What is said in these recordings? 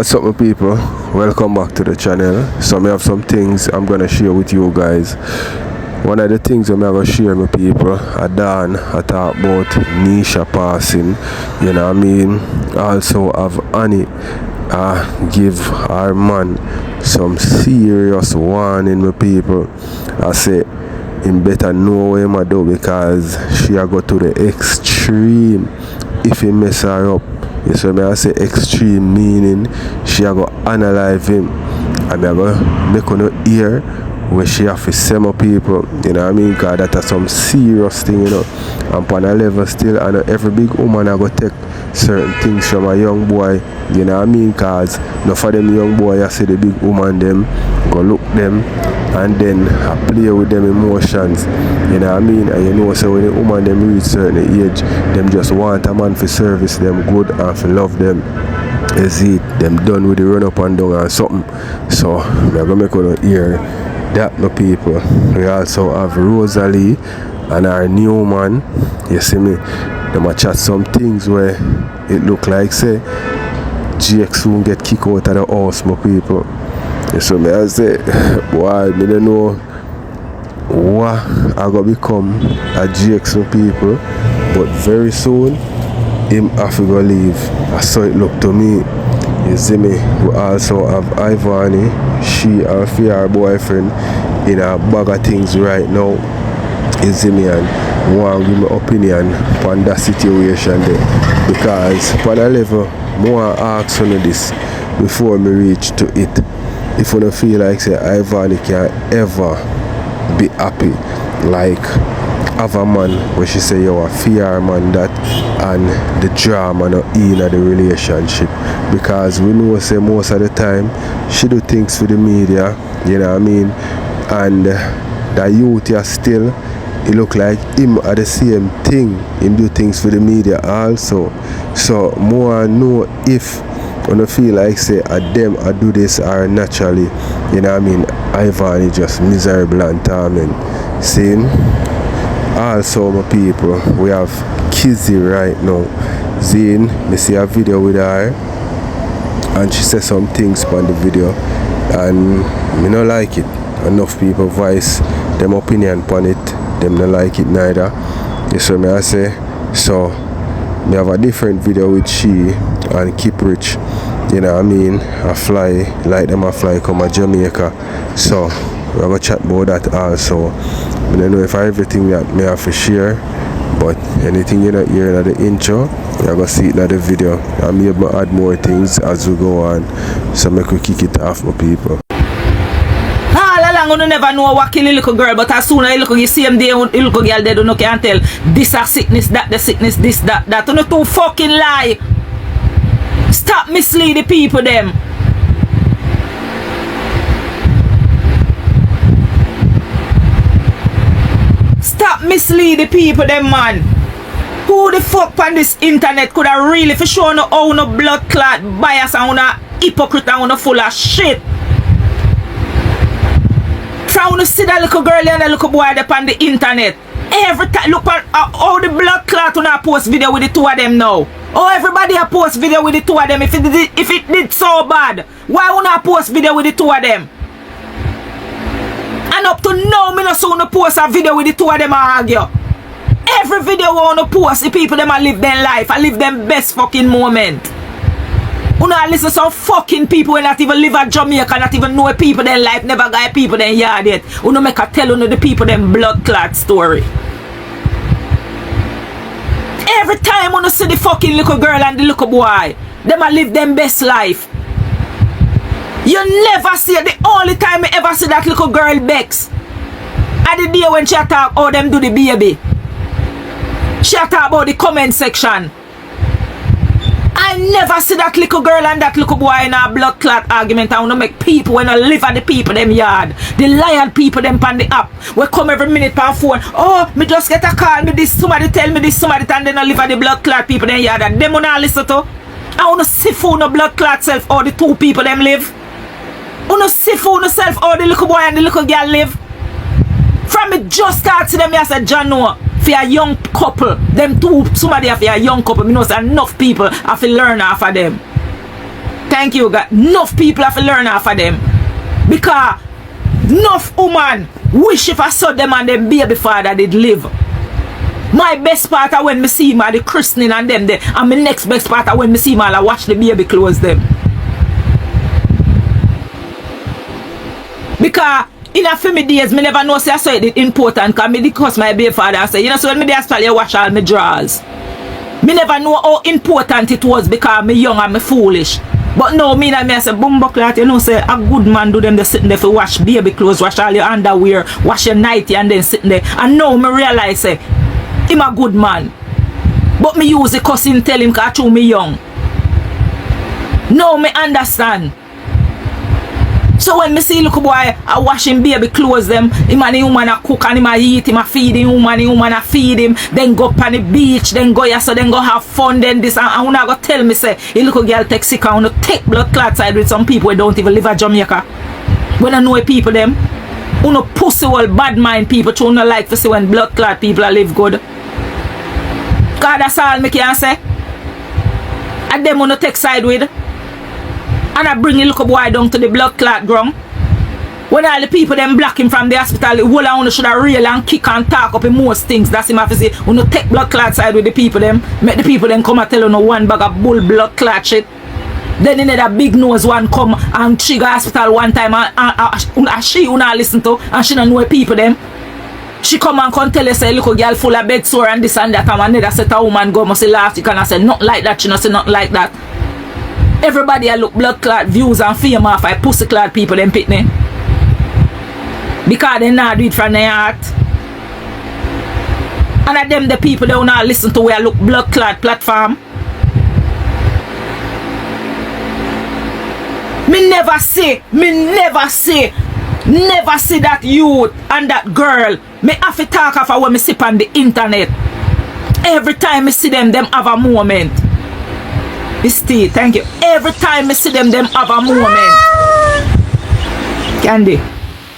What's up my people, welcome back to the channel. So I have some things I'm gonna share with you guys. One of the things I'm gonna share my people, Dan I talk about Nisha passing, you know what I mean. Also have Annie give her man some serious warning my people. I say him better know what him do, because she a go to the extreme if he mess her up. You see me I say extreme, meaning she a go analyze him, and I go make her hear where she have to say my people, you know what I mean, because that's some serious thing, you know. And on a level still, I know every big woman I go take certain things from a young boy, you know what I mean, because enough for them young boy I see the big woman them go look them and then I play with them emotions, you know what I mean. And you know, so when the woman them reach certain age, them just want a man for service them good and for love them. Is it them done with the run up and down and something. So I'm gonna make one hear that my people. We also have Rosalie and her new man. You see me, them a chat some things where it look like say GX soon get kicked out of the house my people. You see me I say, boy, me don't know what I gonna become a GX my people, but very soon him have to go leave. I saw it look to me. You see me, we also have Ivani, she and her boyfriend in a bag of things right now. You see me, and want to give my opinion on that situation there, because on a level more ask on this before me reach to it. If you don't feel like say Ivani can ever be happy like have a man where she say you a fear man that and the drama not in the relationship, because we know say most of the time she do things for the media, you know what I mean, and the youth here still it look like him are the same thing, him do things for the media also. So more know if I don't feel like say them I do this are naturally, you know what I mean, Ivan is just miserable and torment. Seeing also my people, we have Kizzy right now. Zane, me see a video with her and she said some things on the video and me not like it. Enough people voice them opinion upon it, them not like it neither. You see me I say, so me have a different video with she and Keep Rich, you know what I mean, I fly like them a fly come a Jamaica. So we're gonna chat about that also. I don't know if everything that may have to share, but anything you not hear in the intro, you're gonna see it in the video. And maybe add more things as we go on. So make we kick it off my people. All along you never know what kill a little girl, but as soon as you look the same day you look girl they don't can tell this a sickness, that the sickness, this, that. You know too fucking lie. Stop misleading people them. Stop misleading people them, man. Who the fuck on this internet could have really for sure no how no blood clot bias and no hypocrite and no full of shit. From to see that little girl and that little boy up on the internet. Every time look at how the blood clot on a post video with the two of them now. Oh, everybody a post video with the two of them. If it did so bad, why won't I post video with the two of them? And up to now, me not so no post a video with the two of them argue. Every video I wanna post, the people them a live their life, I live them best fucking moment. You know, listen to some fucking people who not even live at Jamaica, not even know people their life, never got people their yard yet. You know, make a tell you know the people them blood clot story. Every time you see the fucking little girl and the little boy, them a live them best life. You never see it. The only time you ever see that little girl Bex at the day when she talk how them do the baby. She talk about the comment section. I never see that little girl and that little boy in a blood clot argument. I wanna make people when I live at the people them yard. The lion people them on the app. We come every minute per phone. Oh, me just get a call, me this, somebody tell me this, somebody and then I live at the blood clot people them yard. And them wanna listen to. I wanna see for no blood clot self or the two people them live. Wanna see for yourself how the little boy and the little girl live. From me just start to them, I said, D3ATH, for a young couple, them two, somebody have a young couple, me know say enough people have to learn off of them. Thank you, God. Enough people have to learn off of them. Because enough woman wish if I saw them and them baby father did live. My best part of when me see him at the christening and them there. And my next best part of when me see him I watch the baby clothes them. Because in a few days, me never know say I saw it important because me because my baby father I say, you know, so when me there start you wash all my drawers. Me never know how important it was because me young and me foolish. But now me and me I say, bumbleclot, you know, say a good man do them they sitting there for wash baby clothes, wash all your underwear, wash your nightie and then sitting there. And now me realize say, him a good man. But me use the cussing tell him because I me young. Now me understand. So when me see little boy I wash him baby clothes them, him and the woman a cook and him a eat, him a feed the woman a feed him, then go up on the beach, then go here so then go have fun, then this and when I go tell me say, a little girl take sick and wanna take blood clot side with some people who don't even live at Jamaica. When I know people them, who no pussy all bad mind people who no like to see when blood clot people a live good. Cause that's all me can say. And them who no take side with. And I bring the little boy down to the blood clot ground. When all the people them block him from the hospital, the whole of should have rail and kick and talk up in most things. That's him have to say, when you take blood clot side with the people them, make the people them come and tell you no one bag of bull blood clot shit. Then in that big nose one come and trigger hospital one time and she will not listen to and she don't know people them. She come and come tell you say little girl full of bed sore and this and that and another set a woman go must say last week and I say not like that, she not say not like that. Everybody I look blood clot views and fame off I pussy clot people them pitney. Because they not do it from their heart. And at them the people they will not listen to where I look blood clot platform. Me never see that youth and that girl. Me have to talk of when me sip on the internet. Every time I see them have a moment. Steve, thank you. Every time I see them have a moment. Candy.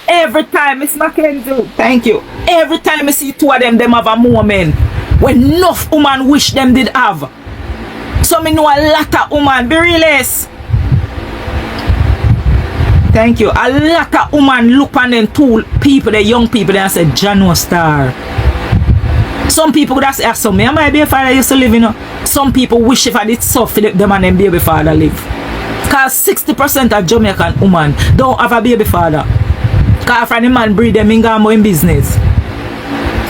Every time Miss Mackenzie, thank you. Every time I see two of them have a moment when enough woman wish them did have. So me know a lot of woman be realist. Thank you. A lot of woman look on them two people, the young people, and say D3ATH. Some people would have said, so me and my baby father used to live, you know. Some people wish if I did so for them and them baby father live. Because 60% of Jamaican women don't have a baby father. Because if the man breed them in Gambo in business.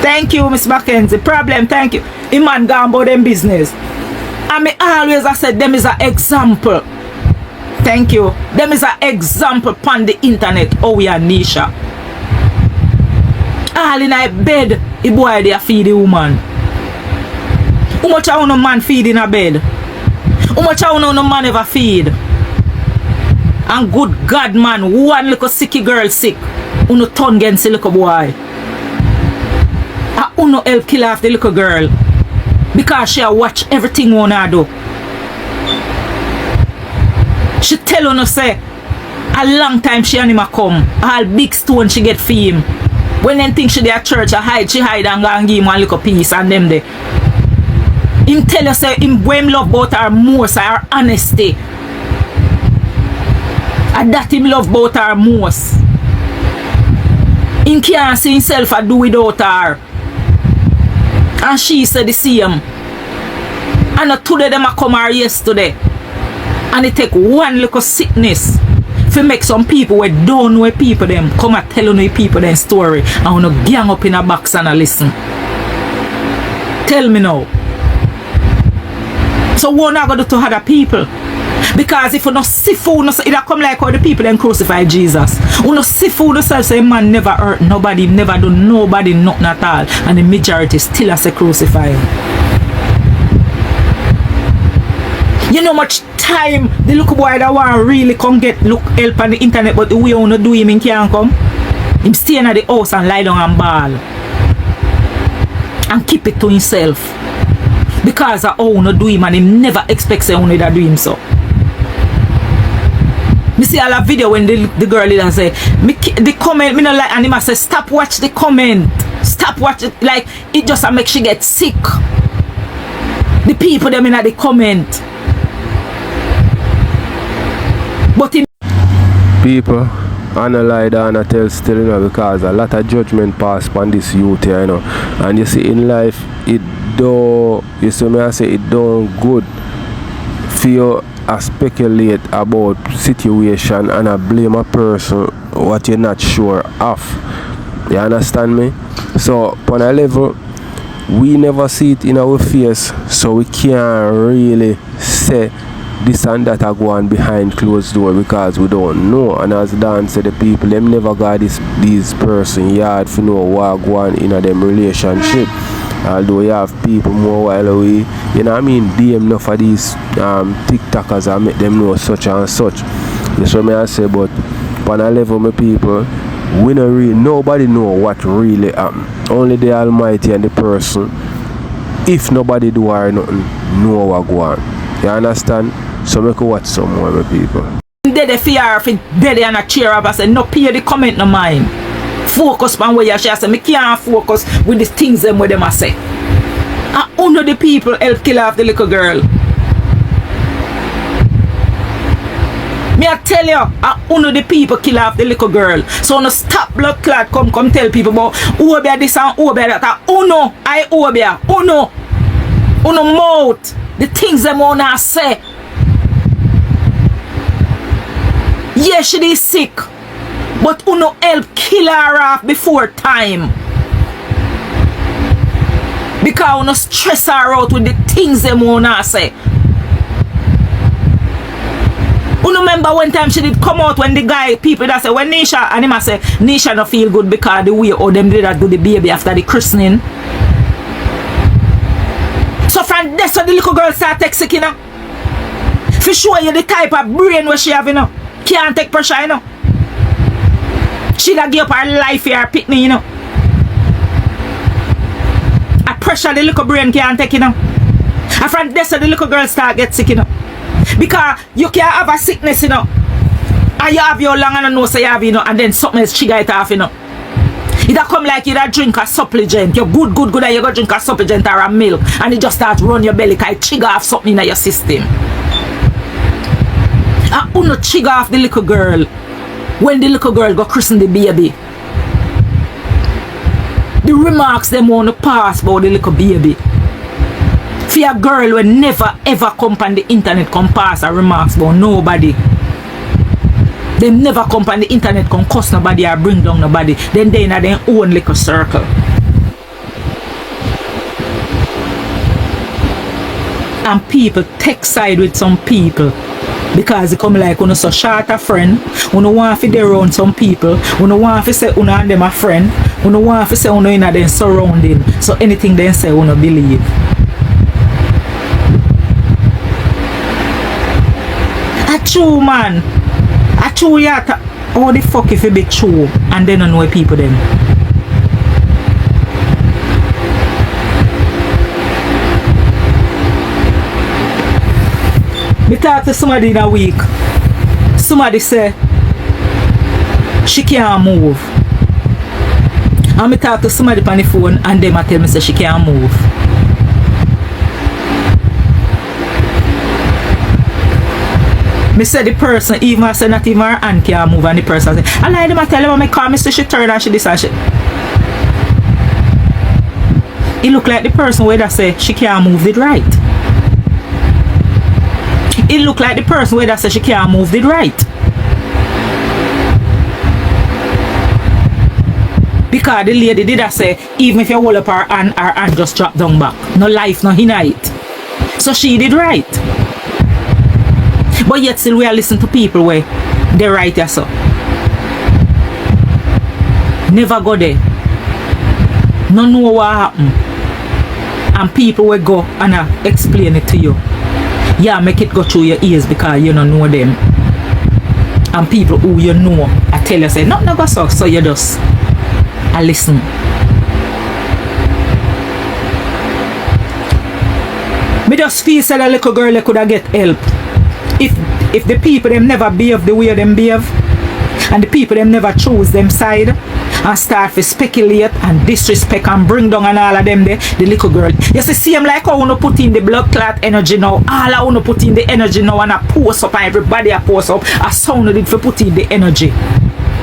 Thank you, Miss Mackenzie. Problem, thank you. In man Gambo them business. And me always I said them is an example. Thank you. Them is an example on the internet. Oh, we are Nisha. All in a bed, the boy they feed the woman. How much a man feed in a bed? How much a man ever feed? And good God, man, one little sicky girl sick, uno turn against the little boy. And uno help kill off the little girl because she watch everything one do. She tell uno say a long time she and him a come, all big stone she get for him. When them think she dey at church, she hide and go and give him one little piece and them there. Him tell you say him when him love about her most, her honesty. And that him love about her most. Him can't see himself a do without her. And she said the same. And today them a come her yesterday. And it take one little sickness to make some people who don't know people them come and tell you people them story and wanna gang up in a box and a listen. Tell me now. So what not gonna do to other people? Because if you not see food, it come like how the people then crucify Jesus. You not see food yourself say man never hurt nobody, never do nobody nothing at all, and the majority still has to crucify him. You know much time the little boy that want really come get help on the internet, but the way you wanna do him can't come. Him stay in the house and lie down and bawl. And keep it to himself. Because of how you do him and he never expects you to do him so. Me see all a video when the girl is say, the comment, me not like, and he must say, stop watch the comment. Stop watch it. Like, it just make she get sick. The people them in the comment. But in people analyze and I tell still, you know, because a lot of judgment pass upon this youth here, you know. And you see in life it do, you see me I say it don't good for you to speculate about situation and I blame a person what you're not sure of. You understand me? So on a level we never see it in our face, so we can't really say this and that are going behind closed door because we don't know. And as Dan said, the people them never got these person yard for know what going in a them relationship. Although you have people more while away, you know what I mean, DM enough of these TikTokers and make them know such and such. That's what I say, but on a level my people, we don't really, nobody know what really happened. Only the Almighty and the person, if nobody do or nothing, know what go on. You understand? So make you watch some more my people. Dead fear if dead and a cheer up, I say no pay the comment no mind. Focus on where you share. I say me can't focus with the things them where them I say. And only the people help kill off the little girl. Me I tell you, only the people kill off the little girl. So no stop blood clot come tell people about Obia this and Obia that. Uno, I Obia, Uno mouth. The things them wanna say. Yes, she is sick, but Uno help kill her off before time. Because Uno stress her out with the things them wanna say. Uno remember one time she did come out when the guy, people that say, when Nisha, and him say, Nisha no feel good because the way how them did that to the baby after the christening. So from that's how the little girl start texting, you know. For sure you the type of brain where she have, you know. Can't take pressure, you know. She da give up her life here, pick me, you know. A pressure the little brain can't take, you know. And from that's how the little girl start get sick, you know. Because you can't have a sickness, you know. And you have your lung and a nose, so you have, you know, and then something else trigger it off, you know. It a come like you da drink a supplement. You're good and you go drink a supplement or a milk and it just start run your belly because it trigger off something in your system. And who no trigger off the little girl when the little girl go christen the baby. The remarks them want to pass about the little baby. For a girl will never ever come on the internet come pass a remarks about nobody. They never come on the internet come cuss nobody or bring down nobody. Then they in their own little circle. And people take side with some people because they come like uno so short a friend, uno want to dey around some people, uno want to say uno and them a friend, uno want to say uno in them surrounding. So anything they say uno believe. A true man. A true yata. How the fuck if it be true and then know people then? Me talk to somebody in a week. Somebody say she can't move. And me talk to somebody on the phone and them tell me say she can't move. Me say the person, even I say not even her hand can't move, and the person say, I like them I tell them I call me say she turn and she this and she. It look like the person where that say she can't move it right. It look like the person where that say she can't move it right. Because the lady did that say, even if you hold up her hand just drop down back. No life, no in it. So she did right. But yet still we are listening to people where they right there so. Never go there. No know what happened. And people will go and explain it to you. Yeah, make it go through your ears because you don't know them. And people who you know, I tell you say, nothing go so you just listen. Me just feel say that little girl could have get help. If the people them never behave the way them behave and the people them never choose them side and start to speculate and disrespect and bring down and all of them there, the little girl. You see, same like how you put in the blood clot energy now, all of you put in the energy now and I post up and everybody a post up, a sound did for put in the energy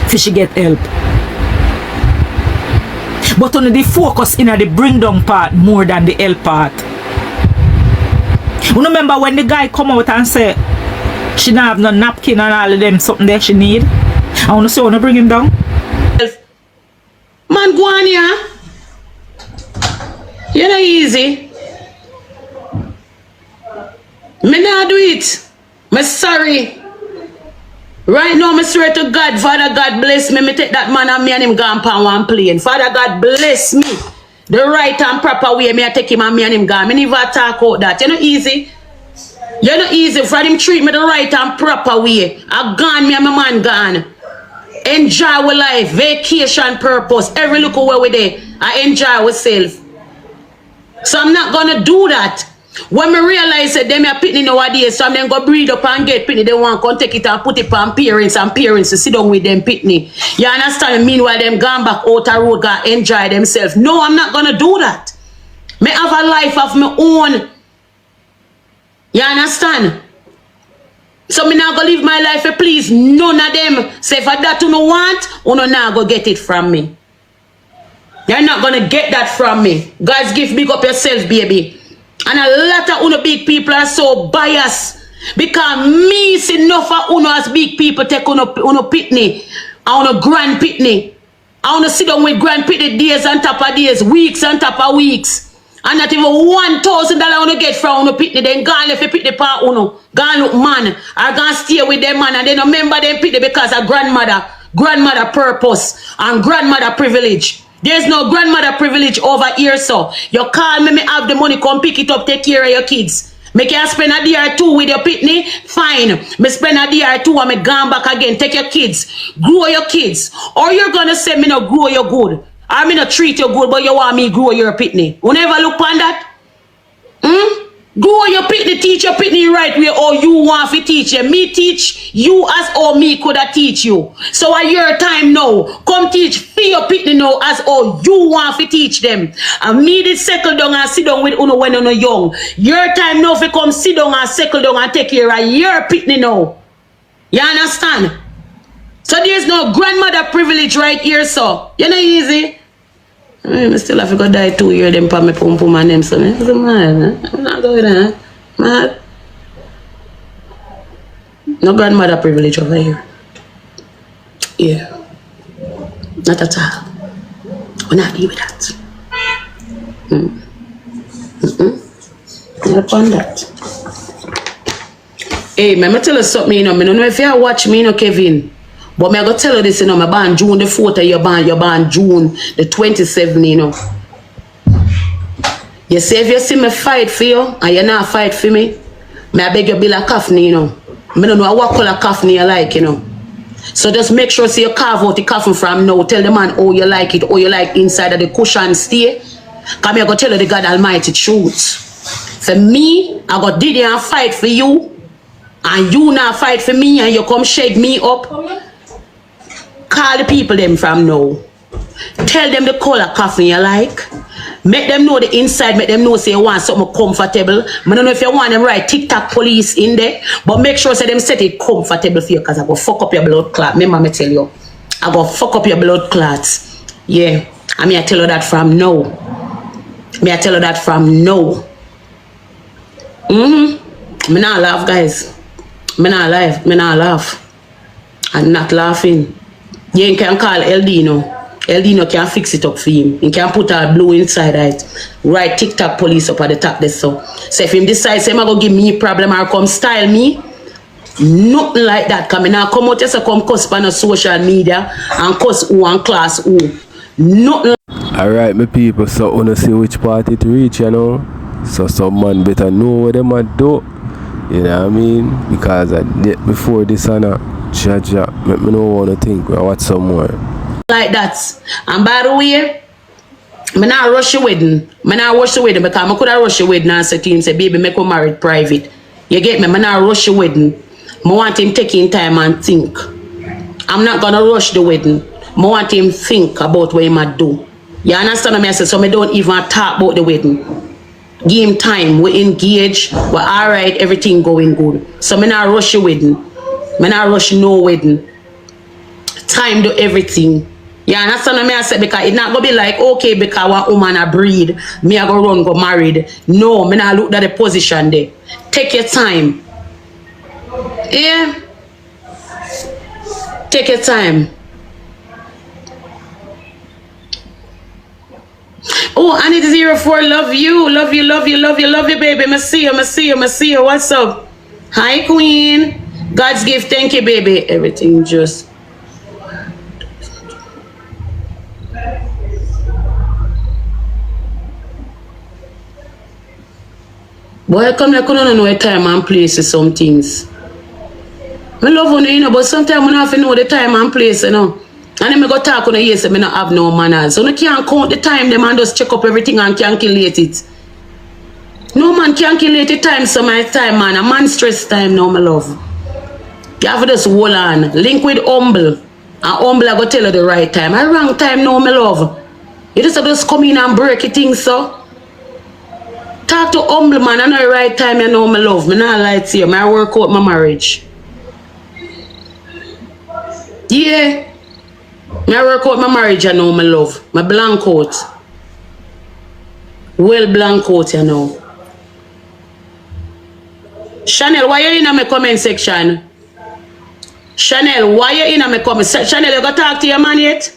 for she get help. But on the focus in the bring down part more than the help part. You remember when the guy come out and say she don't have no napkin and all of them something that she need? I want to say, I want to bring him down. Man, go on here. You're not easy. Me not do it. Me sorry. Right now, me swear to God, Father God bless me. Me take that man and me and him go on one plane. Father God bless me. The right and proper way, me I take him and me and him go. Me never talk out that. You're not easy. You're not easy. For him treat me the right and proper way. I gone, me and my man gone. Enjoy our life, vacation purpose. Every look where we there, I enjoy ourselves. So I'm not gonna do that. When me realize that them are pitney nowadays, so I'm then go breed up and get pitney. They want to come take it and put it on parents and parents to sit down with them pitney. You understand? Meanwhile, them gone back out the road, go enjoy themselves. No, I'm not gonna do that. Me have a life of my own. You understand? So me not go live my life for please none of them. Say if that you no want, you no now go get it from me. You're not gonna get that from me. God's gift, big up yourself, baby. And a lot of uno big people are so biased. Because me see enough of uno as big people take uno pitney. And uno grand pitney. I wanna sit down with grand pitney days on top of days, weeks on top of weeks. And not even $1,000 I wanna get from uno pitney. Then gone left a pitney part uno. Gone look man. I gonna stay with them man. And then remember them pitney because of grandmother purpose and grandmother privilege. There's no grandmother privilege over here, so you call me have the money, come pick it up, take care of your kids. Make you spend a day or two with your pitney, fine. Me spend a day or two and me gone back again. Take your kids, grow your kids. Or you're gonna say me no grow you good. Or me no treat you good, but you want me grow your pitney. You never look on that? Grow your pitney, teach your pitney right way or you want to teach you. Me teach you as or me could have teach you. So at your time now, come teach for your pitney now as or you want to teach them. And me did settle down and sit down with uno when uno young. Your time now to come sit down and settle down and take care of your pitney now. You understand? So there's no grandmother privilege right here, so. You know easy. I still have to go die 2 years, them pa me pum pum and them, so I'm not going there, mad. No grandmother privilege over here. Yeah. Not at all. We're not deal with that. Not upon that. Hey, man, I tell you something, you know, I don't know if you watch me, you know, Kevin. But I go tell you this, you know, my born June the 4th, you're born June the 27th, you know. You say if you see me fight for you, and you not fight for me, I beg you build a coffin, you know. I don't know what color coffin you like, you know. So just make sure see you carve out the coffin from now. Tell the man how you like it, how you like inside of the cushion stay. Come here, go tell you the God Almighty truth. For me, I go did and fight for you, and you not fight for me, and you come shake me up. Call the people them from now. Tell them the color coffin you like. Make them know the inside. Make them know say you want something comfortable. I don't know if you want them right TikTok police in there. But make sure say them set it comfortable for you. Because I go fuck up your blood clot. Remember me tell you. I go fuck up your blood clots. Yeah. I mean I tell you that from now. Me I tell you that from now. Me not laugh guys. Me not laugh. I'm not laughing. Yeah, you can call Eldino. Eldino can fix it up for him. He can put a blue inside it. Write TikTok police up at the top there so. So if him decides him go give me a problem or come style me, nothing like that. Come in now come out just come cuss on the social media and cuss who and class who. Nothing. Alright my people, so wanna see which part it reach, you know. So some man better know what them a do. You know what I mean? Because before this and Jaja, make me know what to think. I watch some more. Like that. And by the way, I not rush your wedding. I not rush the wedding because I could have rushed your wedding and say to him, say, baby, make me married private. You get me? I not rush your wedding. I want him taking time and think. I'm not gonna rush the wedding. I want him think about what he might do. You understand what I say? So I don't even talk about the wedding. Give him time. We engage. We're alright. Everything going good. So I not rush your wedding. I not rush no wedding. Time do everything. You understand what I say? Because it's not going to be like, okay, because one woman a breed, me I go run, go married. No, I not look at the position there. Take your time. Yeah. Take your time. Oh, I need 04. Love you, love you, love you, love you, love you, baby. I see you, I see you, I see you. What's up? Hi, Queen. God's gift. Thank you, baby. Everything just. Boy, come like I don't know the time and place of some things. I love you, you know, but sometimes I have to know the time and place, you know. And then I go talk on the years and I don't have no manners. So I can't count the time, the man just check up everything and calculate it. No man calculate the time, so my time, man. A man stress time now, my love. You have to just hold on. Link with humble. And humble I go tell you the right time. I wrong time now, my love. You just come in and break your things, so. Talk to humble, man. I know the right time, you know, my love. I not lie to you. I work out my marriage. Yeah. I work out my marriage, you know, my love. My blank out. Well blank out, you know. Chanel, why you in my comment section? Chanel, why you in my comment section? Chanel, you go talk to your man yet?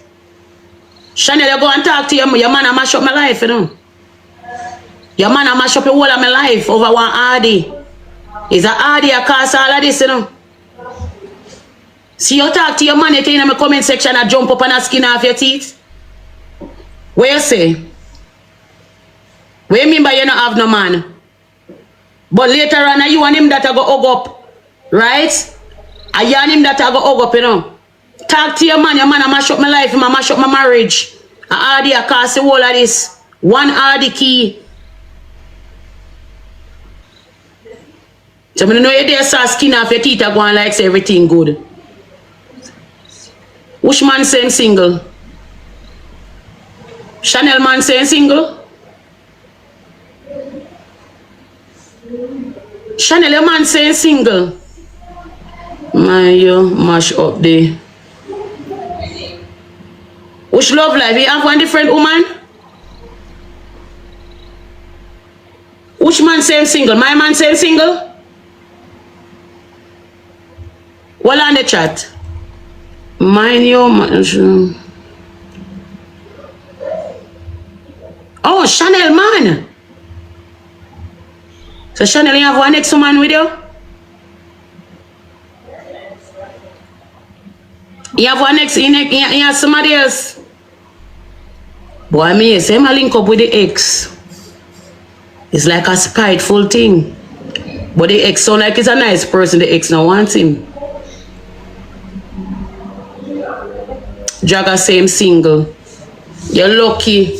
Chanel, you go and talk to your man and mash up my life, you know. Your man and mash up the whole of my life over one hardy. Is a hardy a cause all of this, you know. See you talk to your man, you in my comment section and jump up and skin off your teeth. What you say? What you mean by you not have no man? But later on, you and him that I go hug up. Right? I you and him that I go hug up, you know. Talk to your man a mash up my life, I mash up my marriage. A hardy a cause the whole of this. One hardy key. So I know you there saw skin off your teeth and go and like say everything good. Which man saying single? Chanel man saying single? Chanel your man saying single? Man, you mash up there. Which love life? You have one different woman? Which man saying single? My man saying single? Well on the chat. Mind your man. Oh, Chanel man. So Chanel, you have one next man with you? You have one next, you have somebody else. Boy, I mean, say I link up with the ex. It's like a spiteful thing. But the ex sound like he's a nice person, the ex now wants him. Jagger say him single. You're lucky.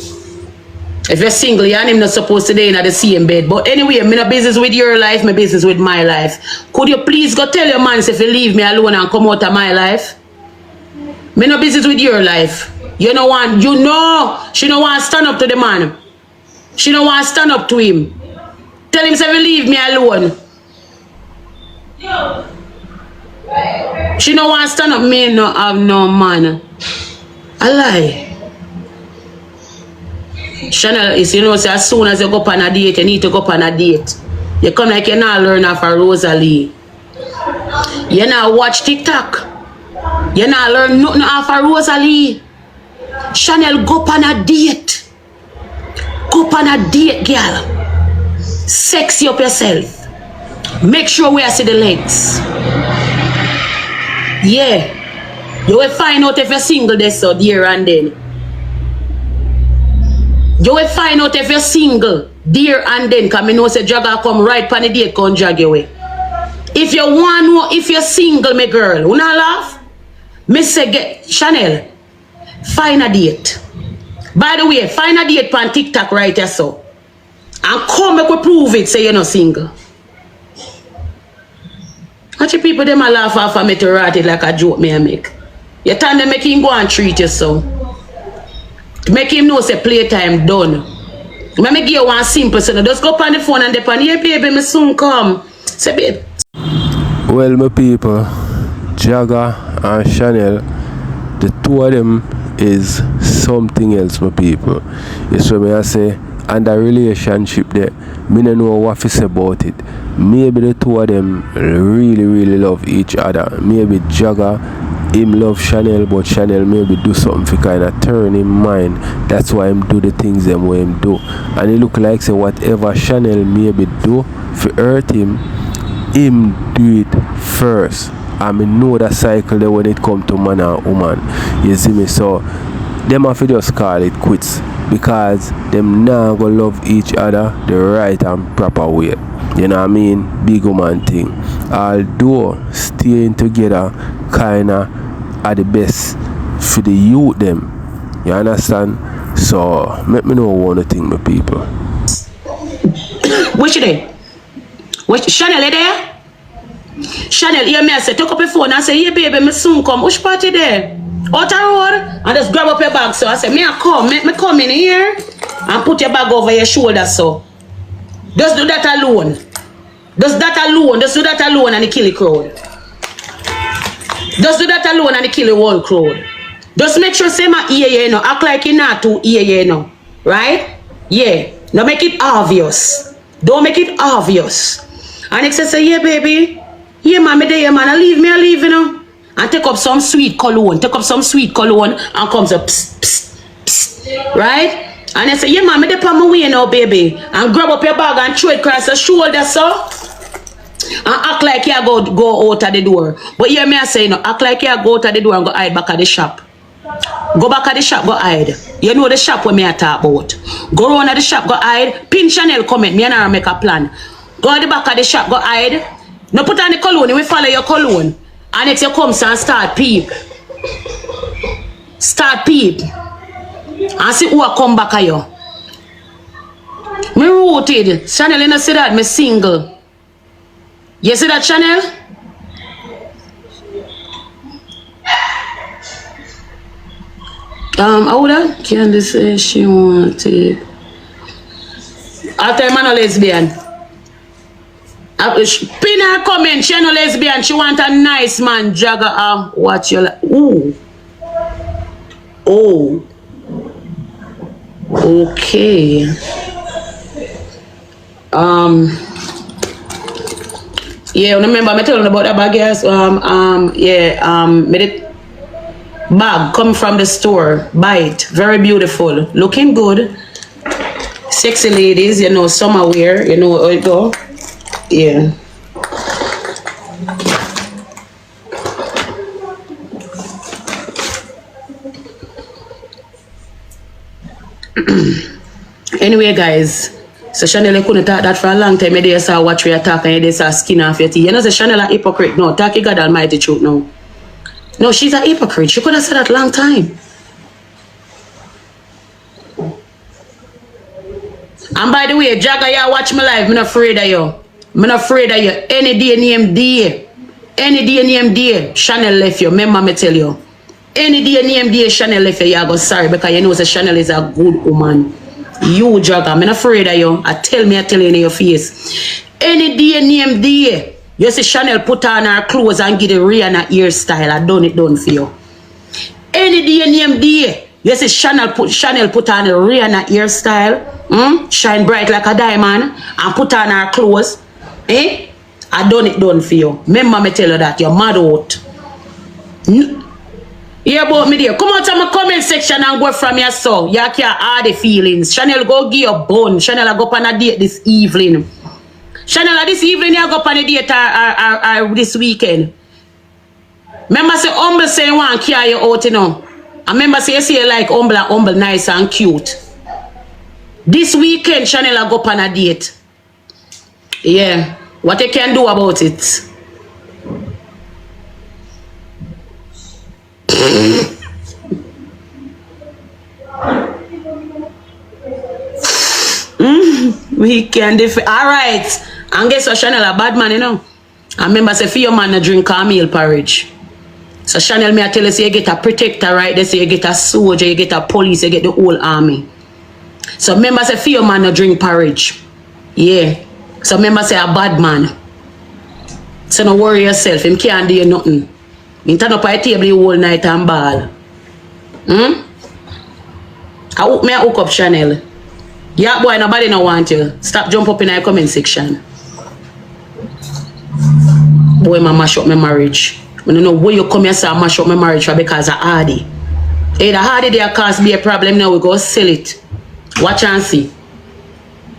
If you're single, you and him not supposed to be in the same bed. But anyway, I'm no business with your life, my business with my life. Could you please go tell your man if you leave me alone and come out of my life? Me no business with your life. You know want, you know, she don't want to stand up to the man. She don't want to stand up to him. Tell him if you leave me alone. She don't want to stand up. Me no have no man. I lie. Chanel is, you know, say as soon as you go up on a date, you need to go up on a date. You come like you not learn off of Rosalie. You not watch TikTok. You not learn nothing off of Rosalie. Chanel, go up on a date. Go up on a date, girl. Sexy up yourself. Make sure we see the legs. Yeah. You will find out if you're single this so dear and then. You will find out if you're single dear and then, because I know say Jagger come right pan the date come drag you away. If you want to know if you're single, my girl, you not laugh? Me say get Chanel, find a date. By the way, find a date on TikTok right here so. And come make we prove it say you're not single. Watch the people them a laugh off of me to write it like a joke me I make. You time to make him go and treat you so. Make him know say playtime done. Let me give you one simple so just go up on the phone and depend. Yeah, baby, me soon come. Say, babe. Well, my people, Jagger and Chanel, the two of them is something else, my people. It's what I say, and the relationship there, me don't know what to say about it. Maybe the two of them really love each other. Maybe Jagger, him love Chanel, but Chanel maybe do something to kind of turn him mind. That's why him do the things them way him do. And it look like say whatever Chanel maybe do for hurt him do it first. I mean know the cycle there when it come to man and woman. You see me? So them have to just call it quits, because them now go love each other the right and proper way. You know what I mean? Big woman thing. Although staying together kinda are the best for the youth them. You understand? So let me know one thing, my people. Which day? Which Chanel there? Chanel, hear me, I say, take up your phone and say, yeah, baby, me soon come. Which party there? Out the road, and just grab up your bag. So I say, me I come, make me come in here and put your bag over your shoulder. So just do that alone. Just do that alone and you kill the crowd. Just do that alone and you kill the whole crowd. Just make sure say my ear, you know, act like you not to ear, you know. Right? Yeah. Now make it obvious. Don't make it obvious. And next say, yeah, baby. Yeah, man, me there, man. I leave, you know. And take up some sweet cologne. Take up some sweet cologne and comes up, psst, psst, psst. Right? And I say, yeah, man, me there on my way now, baby. And grab up your bag and throw it across the shoulder, so. And act like you go out of the door. But hear me I say, you know, act like you go out of the door and go hide back at the shop. Go back at the shop, go hide. You know the shop where me I talk about. Go around at the shop, go hide. Pin Chanel comment, me and her make a plan. Go at the back of the shop, go hide. No put on the cologne, we follow your cologne. And next you come and start peep. Start peep. And see who will come back at you. Me rooted. Chanel, you know see that? Me single. You see that, Chanel? I would have Candy say she wanted. After man a lesbian. Pin her comment, she no lesbian, she want a nice man, Jagger. Watch your like. Ooh. Oh. Okay. Yeah, remember I telling about that bag, yes. Made it bag come from the store. Buy it. Very beautiful. Looking good. Sexy ladies, you know, summer wear, you know how it go. Yeah. Anyway, guys. So Chanel couldn't talk that for a long time. They saw watch we attack and they saw skin off your teeth. You know the Chanel a hypocrite. No, talk God almighty truth now. No, she's a hypocrite. She could have said that long time. And by the way, Jagger, you watch my life. I'm not afraid of you. I'm not afraid of you. Any day name day. Any day name day. Chanel left you. Remember me tell you. Any day name day Chanel left you. You go sorry because you know that Chanel is a good woman. You Jagger, I'm not afraid of you. I tell you in your face. Any day name day. You see Chanel put on her clothes and give the Rihanna hairstyle. I done it done for you. Any day name day. You see Chanel put on the Rihanna hairstyle. Shine bright like a diamond. And put on her clothes. I done it done for you. Remember me tell you that. You're mad out. Hear about me there. Come out to my comment section and go from your soul. You can't hard the feelings. Chanel go give you a bone. Chanel go up on a date this evening. Chanel this evening you go up on a date or this weekend. Remember say humble say you want to carry you out, you know. I remember say you say you like humble, nice and cute. This weekend Chanel go up on a date. Yeah. What you can do about it? We can defend. Alright. And guess what, Chanel a bad man, you know. I remember say for your man to drink a meal porridge. So Chanel, me I tell you, say you get a protector right there, say you get a soldier, you get a police, you get the whole army. So remember say fear man no drink porridge. Yeah. So remember say a bad man. So no worry yourself, him can't do you nothing. Him turn up at the table the whole night and ball. I hook up Chanel. Yeah boy, nobody no want you. Stop jump up in the comment section. Boy, I mash up my marriage. I don't know where you come here say I mash up my marriage for because of Hardy. Hey, the Hardy there cause be a problem now, we go sell it. Watch and see.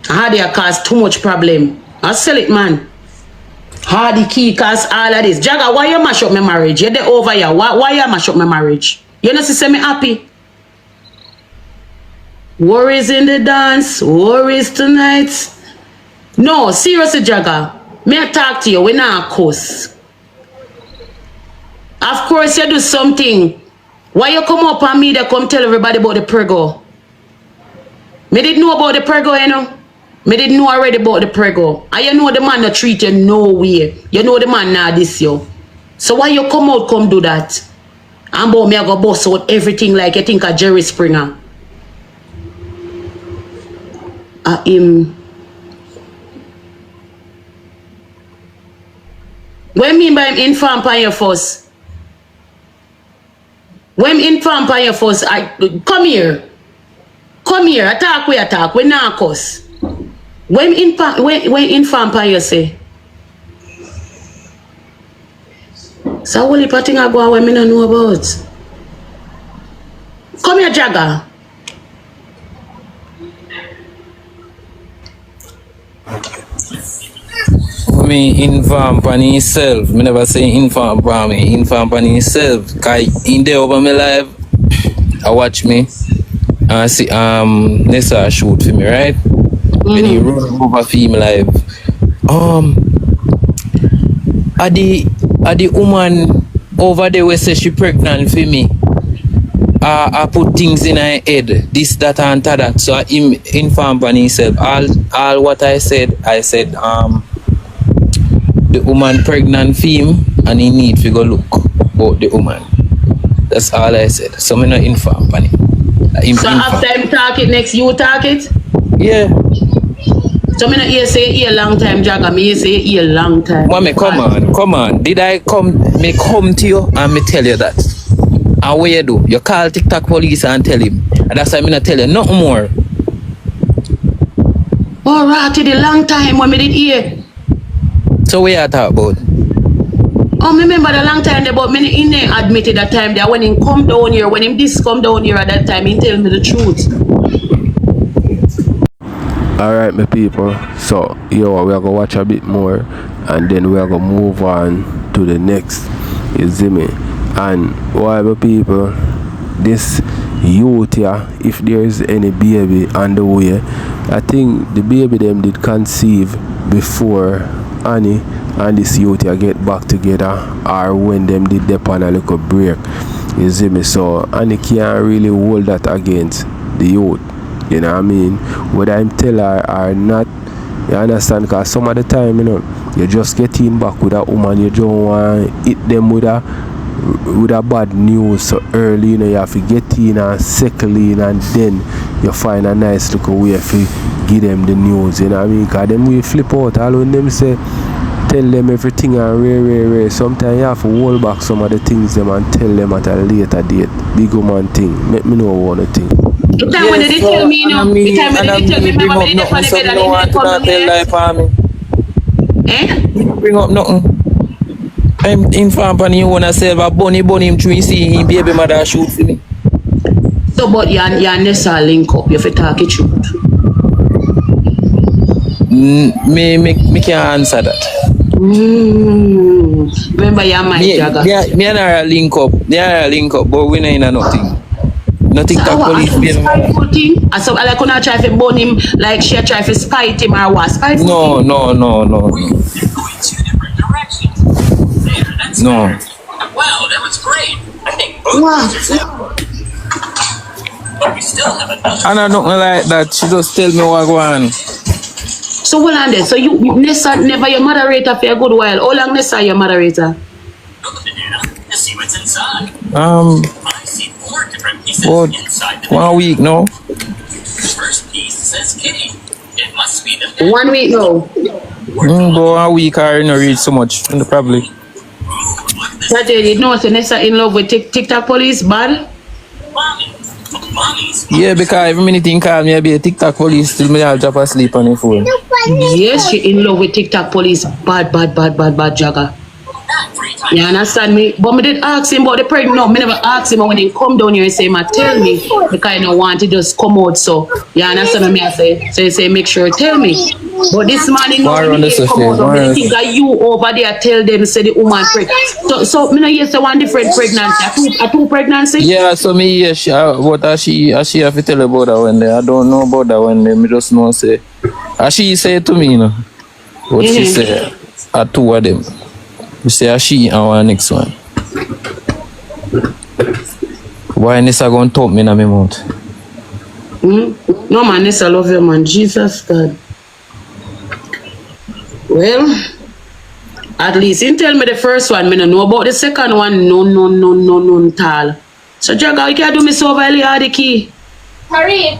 Hardy cause too much problem. I sell it, man. Hardy key cause all of this. Jagger, why you mash up my marriage? You're there over here. Why you mash up my marriage? You know, say me happy. Worries in the dance, worries tonight. No, seriously, Jagger. May I talk to you? We not cuss. Of course, you do something. Why you come up on me that come tell everybody about the prego? Me didn't know about the prego, you know. Me didn't know already about the prego. And you know the man not treat you no way. You know the man not this you. So why you come out come do that? And about me I go bust out everything like you think of Jerry Springer. What I mean by him inform on your first? When inform on your first, come here. Come here, attack, we not cuss. When inform on you say? So what the thing I go away me not know about? Come here, Jagger. Me inform on himself. Me never say inform on me. Inform on himself. Cause in there over my life, I watch me and see Nessa shoot for me, right? When he run over for him live. Are the woman over there where say she pregnant for me? I put things in her head, this, that, and that. So I inform on himself. All what I said, the woman pregnant for him and he need to go look about the woman. That's all I said. So me not inform on it. So after him talk it, next you talk it? Yeah. So me not hear say a long time, Jagger. Me hear say a long time. Mommy, come on. Did I come to you and me tell you that? And what you do? You call TikTok police and tell him. And that's why me not tell you nothing more. Oh, right, the long time when me did hear. So what you talk about? Oh, me remember the long time there, but me in there admitted that time that when him come down here, when him this come down here at that time, he tell me the truth. Alright, my people. So, we are going to watch a bit more and then we are going to move on to the next. You see me? And why, my people, this youth here, if there is any baby on the way, I think the baby them did conceive before Annie and this youth here get back together or when them did dip on a little break. You see me? So Annie can't really hold that against the youth. You know what I mean? Whether I'm tell her or not, you understand? Because some of the time, you know, you just get in back with a woman, you don't want to hit them with a bad news so early, you know, you have to get in and settle in and then you find a nice little way to give them the news, you know what I mean? Because them will flip out, all when them say, tell them everything and rare. Sometimes you have to hold back some of the things them and tell them at a later date. Big woman thing, make me know one thing. The time when they did tell me, you know, the time when they did tell me, remember me did for the bed and they didn't come here. Bring up nothing. I'm informed on you wanna say a bunny him through see him baby mother shoot for me. So but you Nessa link up, you have to talk it truth. Me can't answer that. Remember your mind, Jagger. Me and her link up. They are link up, but we ain't nothing. Nothing that police thing. So like when I try to burn him, like she try to spite him or what? Spite him? No. No. Wow, that was great. I think both. Wow. But we still have another. And I don't like that. She just tell me what go on. So hold on there. So you Nessa never your moderator for a good while. How long Nessa your moderator? Look at the banana and see what's in inside? Um, I see 4 different pieces about inside the 1 week now. The first piece says kitty. It must be the pet. 1 week now. About 1 week I didn't read so much, probably. That day, you know, so Nessa in love with TikTok police, bad? Mommy. Mommy's Yeah, because every minute he call me, I be a TikTok police till me I'll drop asleep on the phone. Yes, she in love with TikTok police, bad, Jagger. not 3 times. You understand me? But me did ask him about the pregnant. No, me never asked him when he come down here and say, tell me, because I don't want to just come out. So, you understand me? I say, so he say, make sure tell me. But this man, he know me come out. So I think that you over there tell them, say the woman pregnant. So me know you say one different pregnancy. A two pregnancy? Yeah, so me, yeah, what she have to tell about that one day. I don't know about that one day. Me just know say, she say to me, you know, what she say, 2 of them. You say she and one next one. Why Nessa gonna talk me in my mouth? No man, Nessa love you man. Jesus God. Well, at least you tell me the first one. Me don't know about the second one. No, tal. So Jaga, you can do me so very hard the key. Hurry.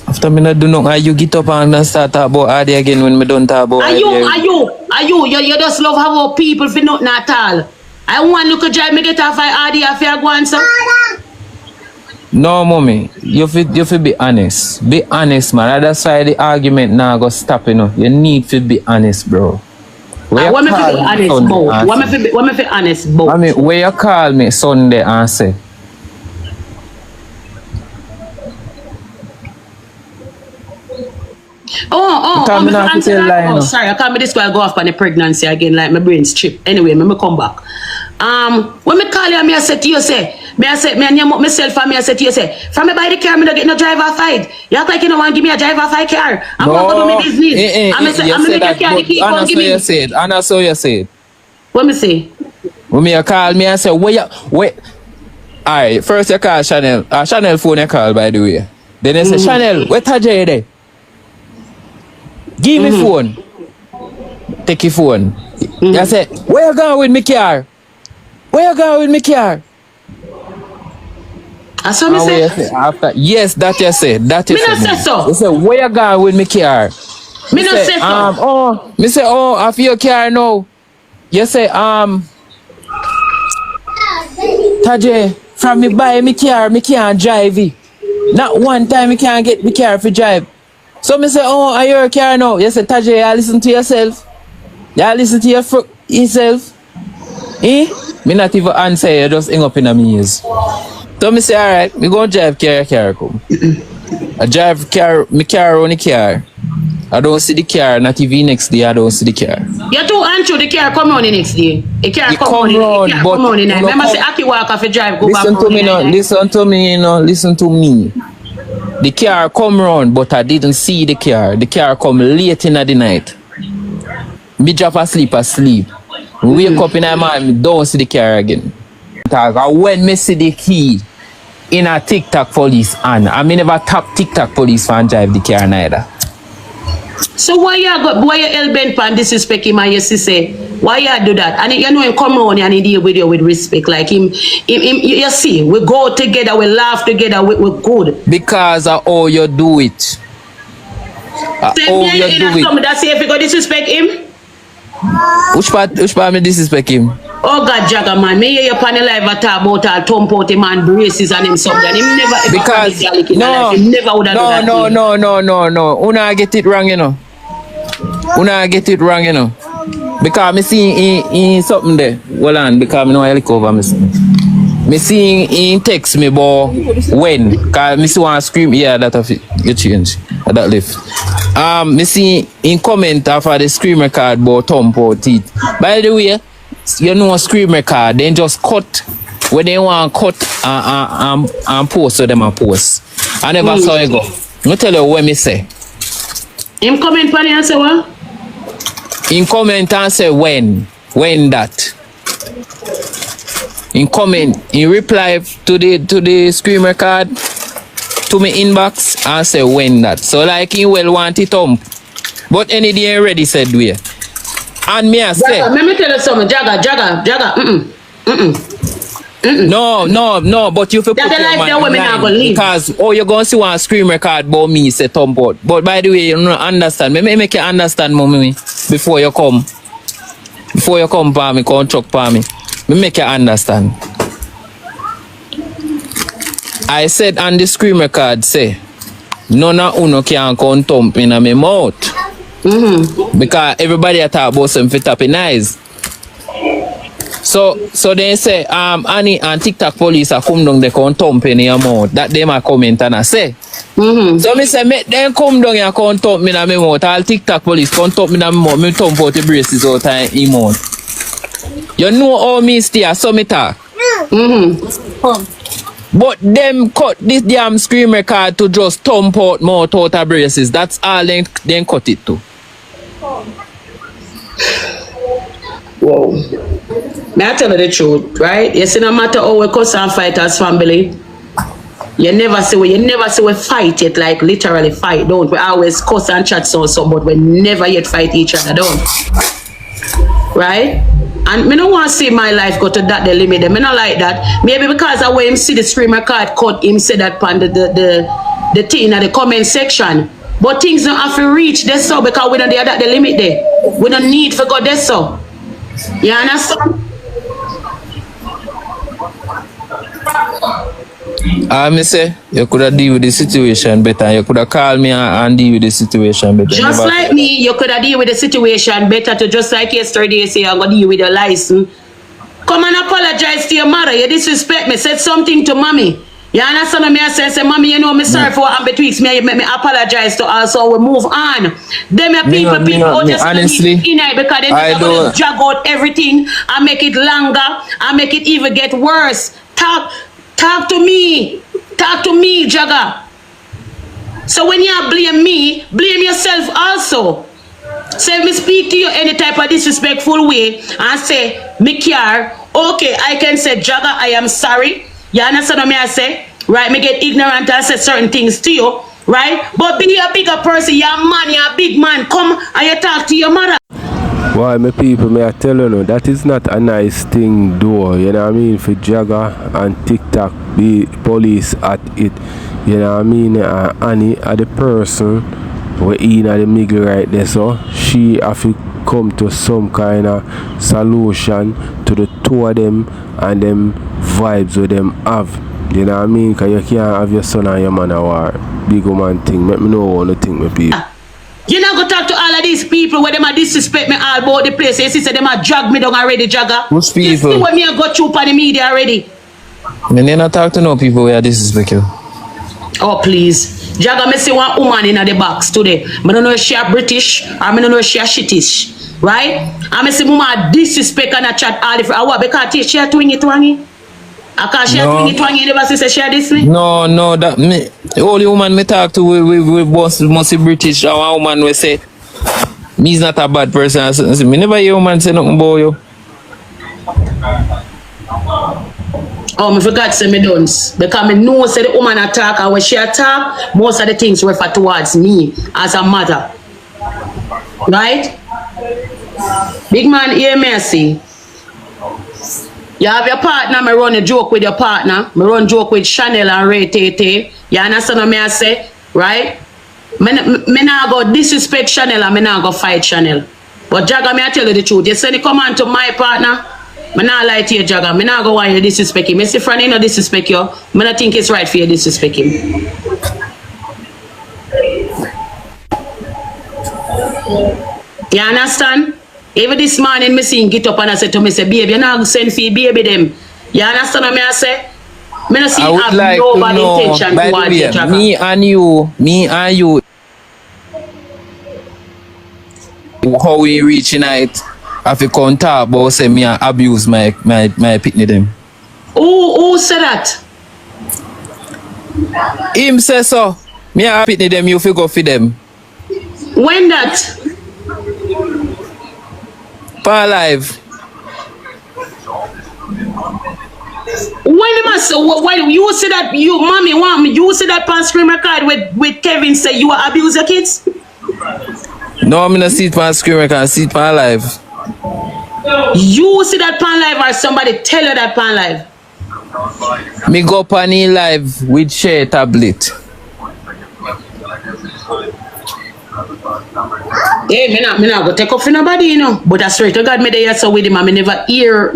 After me not do nothing, you get up and start talk about Adi again when me don't talk about Adi. You just love how people for nothing at all. I want look at drive me get off I Adi if I go on so. No, mommy, you feel be honest. Be honest, man. That's why the argument now go stop, you know. You need to be honest, bro. What me feel honest about? What me feel honest about? I mean, where you call me Sunday and say, sorry, I can't be this guy go off on the pregnancy again, like my brain's trip. Anyway, me come back. When me call you, me I say to you, me name up myself and me I say to you, from me buy the car, me don't get no driver fight. You act like you don't want to give me a driver fight car. I'm going to do my business. I'm make a car, the key, Anna, so you said. Anna, so you said. What me say? When me call me and say, wait. Alright, first you call Chanel. Chanel phone you call, by the way. Then you say, Chanel, where Tajay there? Give me phone. Take your phone. You say, where you going with me car? Where you going with me car? That's what me say. After, yes, that you say. That you me say. Me not say so. You say, where you going with me car? Me not say so. Me say, I feel your car now. You say, Tajay, from me buy me car, me can't drive it. Not one time me can't get me car for drive. So me say, are you your car now? You say, Tajay, you listen to yourself. You listen to yourself. Me not even answer, you just hang up in a me ears. So me say, alright, me go drive car come. I drive me car on the car. I don't see the car, not even next day I don't see the car. You too Ancho, the car come on the next day. The car come on the night. Remember say Aki walk off a drive, go back to me now, listen to me, listen to me. The car come round, but I didn't see the car. The car come late in the night. Me drop asleep. Wake up in the morning, me don't see the car again. When me see the key in a TikTok police and I mean never tap TikTok police and drive the car neither. So why you hell bent pan disrespect him and you say why you do that? And you know him come around and he deal with you with respect. Like him you see, we go together, we laugh together, we're good. Because of how you do it. How you do it. That's if you go disrespect him? Which part me disrespect him? Oh God, Jagger man, me hear you on the live talk about all thump out him and braces and him something. Him never ever because he never would have done that. No. Una get it wrong, you know. Because me see in something there. Hold on, because me know I look over me. Me see in text me about when. Cause me see one scream, yeah, that of it. You change. That lift. Me see in comment after the screen record about thump out teeth. By the way, you know a screen record, then just cut when they want cut and post so them and post. I never saw it go. Let me tell you what me say. Him comment for and say what? In comment and say when that. In comment, in reply to the screen record to me inbox and say when that. So like he well want it thump. But any day ready said we. And me I say let me tell you something, Jagger. No, but you feel put That the your life man that women in are line gonna live. because you're gonna see one scream record about me say Tomboat. But by the way, you don't understand. Me make you understand mommy before you come. Before you come for me, come chuck for me. Me make you understand. I said on the screen record say none of uno can come thump in my mouth. Because everybody talk about some fit up in eyes. So they say Annie and TikTok police are come down they come thump in your mouth. That them a comment and I say. So me say make them come down and come thump me in my mouth. All TikTok police come thump me in my mouth. Me thump out the braces out of in mouth. You know how me stay so me talk. But them cut this damn screen record to just thump out mouth out of braces. That's all they cut it to. Whoa. May I tell you the truth, right? You see, no matter how we cuss and fight as family, you never see we fight yet, like literally fight, don't we? Always cuss and chat so, but we never yet fight each other, don't. Right? And me don't want to see my life go to that the limit. Me not like that. Maybe because I when him see the screen record cut, him say that pan the thing in the comment section. But things don't have to reach this so because we don't there that the limit there. We don't need to go this so. You understand? Me say you could have deal with the situation better. You could have called me and deal with the situation better. Just never like me, you could have deal with the situation better to just like yesterday you say I'm gonna deal with your license. Come and apologize to your mother. You disrespect me. Said something to mommy. You understand what I say, mommy, you know me sorry for what happened betwixt me. You make me apologize to us, so we move on. Them people just honestly in it because they just drag out everything and make it longer and make it even get worse. Talk to me. Talk to me, Jagga. So when you blame me, blame yourself also. So if me speak to you any type of disrespectful way and say, me care, okay, I can say, Jagga, I am sorry. You understand what I say? Right? Me get ignorant and say certain things to you. Right? But be a bigger person. You're a man, you're a big man. Come and you talk to your mother. Why, my people, may I tell you, no, that is not a nice thing, though. You know what I mean? For Jagga and TikTok, be police at it. You know what I mean? Annie are the person we're in at the middle right there, so she have to come to some kind of solution to the two of them and them vibes with them have. You know what I mean? Because you can't have your son and your man a war. Big woman thing. Let me know what you think, my people. You not go talk to all of these people where them a disrespect me all about the place. You see, say them a drag me down already, Jagga. Which people? You see what me a go through on the media already. Me not talk to no people where disrespect you. Oh, please. Jagga, me see one woman in the box today. I don't know if she a British or I don't know if she a shittish. Right? And I see mama disrespect and a chat all the friends. What? Because she a twingy twangy? Because she a twingy twangy, you never say she a this me? No, that me. The only woman me talk to we must be British. And one woman we say, me's not a bad person. Me never hear woman say nothing about you. Oh, I forgot to say me don't. Because I know say the woman attack and when she attack, most of the things refer towards me as a mother. Right? Big man, hear me, I see. You have your partner, me run a joke with your partner. Me run joke with Chanel and D3ATH. You understand what I say? Right? Me not go disrespect Chanel and me not go fight Chanel. But Jagga, me I tell you the truth. You send the command to my partner, me not lie to you, Jagga. Me not go want you disrespect him. Me see Franny no disrespect you. Me not think it's right for you to disrespect him. You understand? Even this morning, me seen get up and I said to me, say, baby, you not send for baby them. You understand what I say? Me not see have like no bad intention towards you, Jagga. Me and you, how we reach tonight, I feel come talk about say me abuse my picnic them. Who said that? Him say so. Me a picnic them, you feel go for them. When that? P0LICE. When you say that you mommy want me, you say that pan screen record with Kevin say you abuse your kids? No, I'm not see it pan screen record, I see it P0LICE. You see that P0LICE or somebody tell you that P0LICE? Me go up on the live with share tablet. Hey, me not go take off for nobody, you know. But I swear to God, me there so with him, and me never hear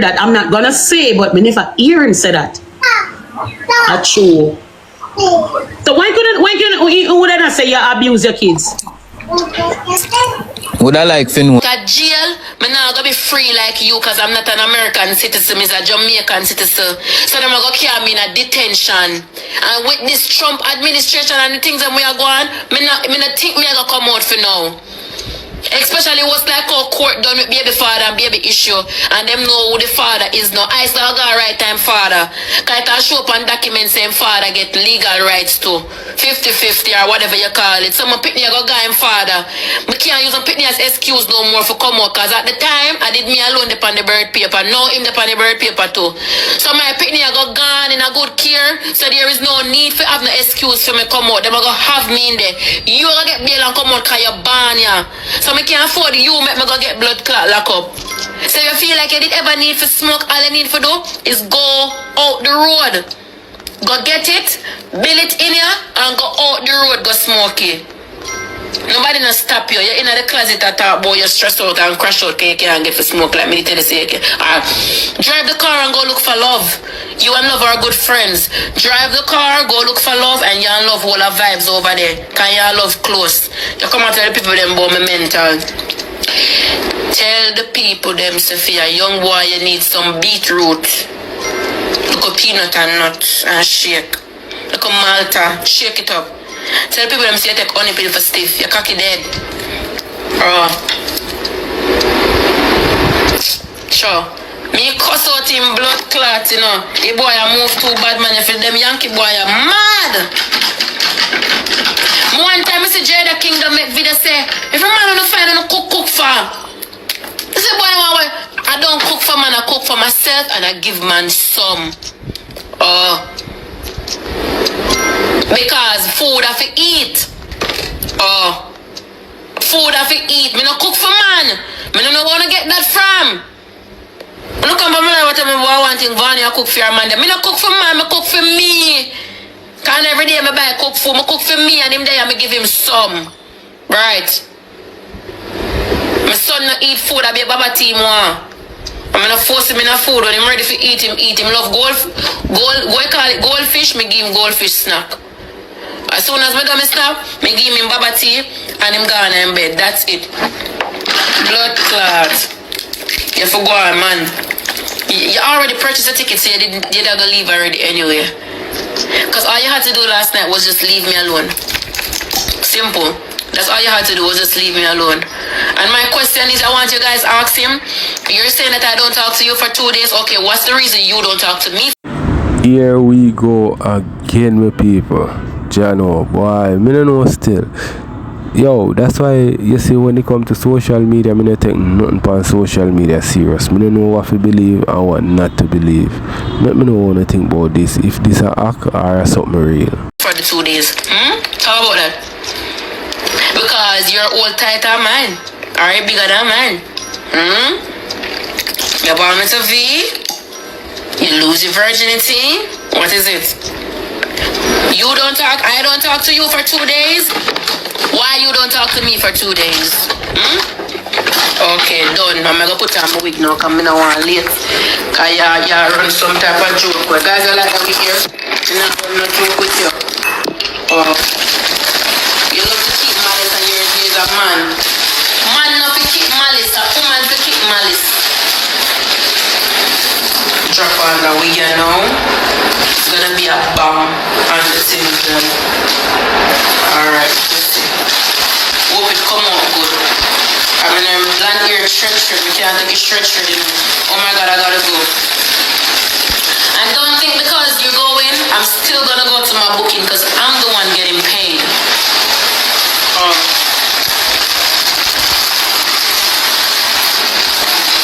that. I'm not gonna say, but me never hear him say that. That's true. So why would I not say you abuse your kids? Would I like to know? At jail, me not gonna be free like you because I'm not an American citizen, I'm a Jamaican citizen. So them are gonna carry me in a detention. And with this Trump administration and the things that we are going, me not think me are gonna come out for now. Especially what's like how court done with baby father and baby issue, and them know who the father is now. I still got right time father. Cause it show up on documents saying father get legal rights to 50-50 or whatever you call it. So my pitney I go guy him father. I can't use my pitney as excuse no more for come out, cause at the time I did me alone upon the birth paper. Now him upon the birth paper too. So my pitney I go gone in a good care. So there is no need for have no excuse for me come out. Them I go have me in there. You gonna get bail and come out cause you're born ya. So I can't afford you make me go get blood clot lock up. So you feel like you did ever need for smoke, all you need for do is go out the road. Go get it, build it in here, and go out the road, go smoke it. Nobody not stop you. You're in the closet and talk about you stress out and crash out because you can't get for smoke like me tell you say you can. Drive the car and go look for love. You and love are good friends. Drive the car, go look for love, and you and love all the vibes over there. Because you and love close. You come out tell the people them about my mental. Tell the people them, Sophia, young boy, you need some beetroot. Look a peanut and nut and shake. Look a Malta, shake it up. Tell people them say you take honey pill for stiff. Your cocky dead. Sure. Me cuss out him blood clot, you know. The boy I move too bad, man. If them Yankee boy are mad. One time I see Jada Kingdom make video say, if a man on the fire don't cook for. I say, boy, I don't cook for man, I cook for myself and I give man some. Because food I have to eat. Food I have to eat. Me no cook for man. Me no know where to get that from. Me no come from me whatever I want in Vani I cook for your man. Me no cook for man, me cook for me. Cause every day me buy cook food, me cook for me and him there I me give him some. Right. My son not eat food, I be a baba team one. I'm gonna force him in a food when I'm ready for eat him. Him love goldfish, me give him goldfish snack. As soon as I do my stuff, me give him baba tea and him gone in bed. That's it. Blood clot. You forgot, man. You already purchased a ticket, so you didn't go leave already anyway. Because all you had to do last night was just leave me alone. Simple. That's all you had to do was just leave me alone. And my question is, I want you guys to ask him, you're saying that I don't talk to you for 2 days. Okay, what's the reason you don't talk to me? Here we go again with people. Jano, boy, me don't know still. Yo, that's why you see when it come to social media, me don't take nothing on social media serious. Me don't know what to believe and what not to believe. Let me know what to think about this. If this a act or something real. For the 2 days. How about that? Because you're all tighter man. Are you bigger than man? You're born with a V. You lose your virginity. What is it? You don't talk, I don't talk to you for 2 days. Why you don't talk to me for 2 days? Okay, done. I'm gonna put on my wig now because I don't want late. Because you run some type of joke. Well, guys, I like a wig here. I'm not going to joke with you. You love to keep malice and you're a man. Man not to keep malice, a woman to keep malice. Drop on the wig here now. It's gonna be a bomb on the children. Alright, let's see. Hope it come out good. I mean, I'm land here stretch. We can't take it stretch. Oh my god, I gotta go. And don't think because you're going, I'm still gonna go to my booking because I'm the one getting paid.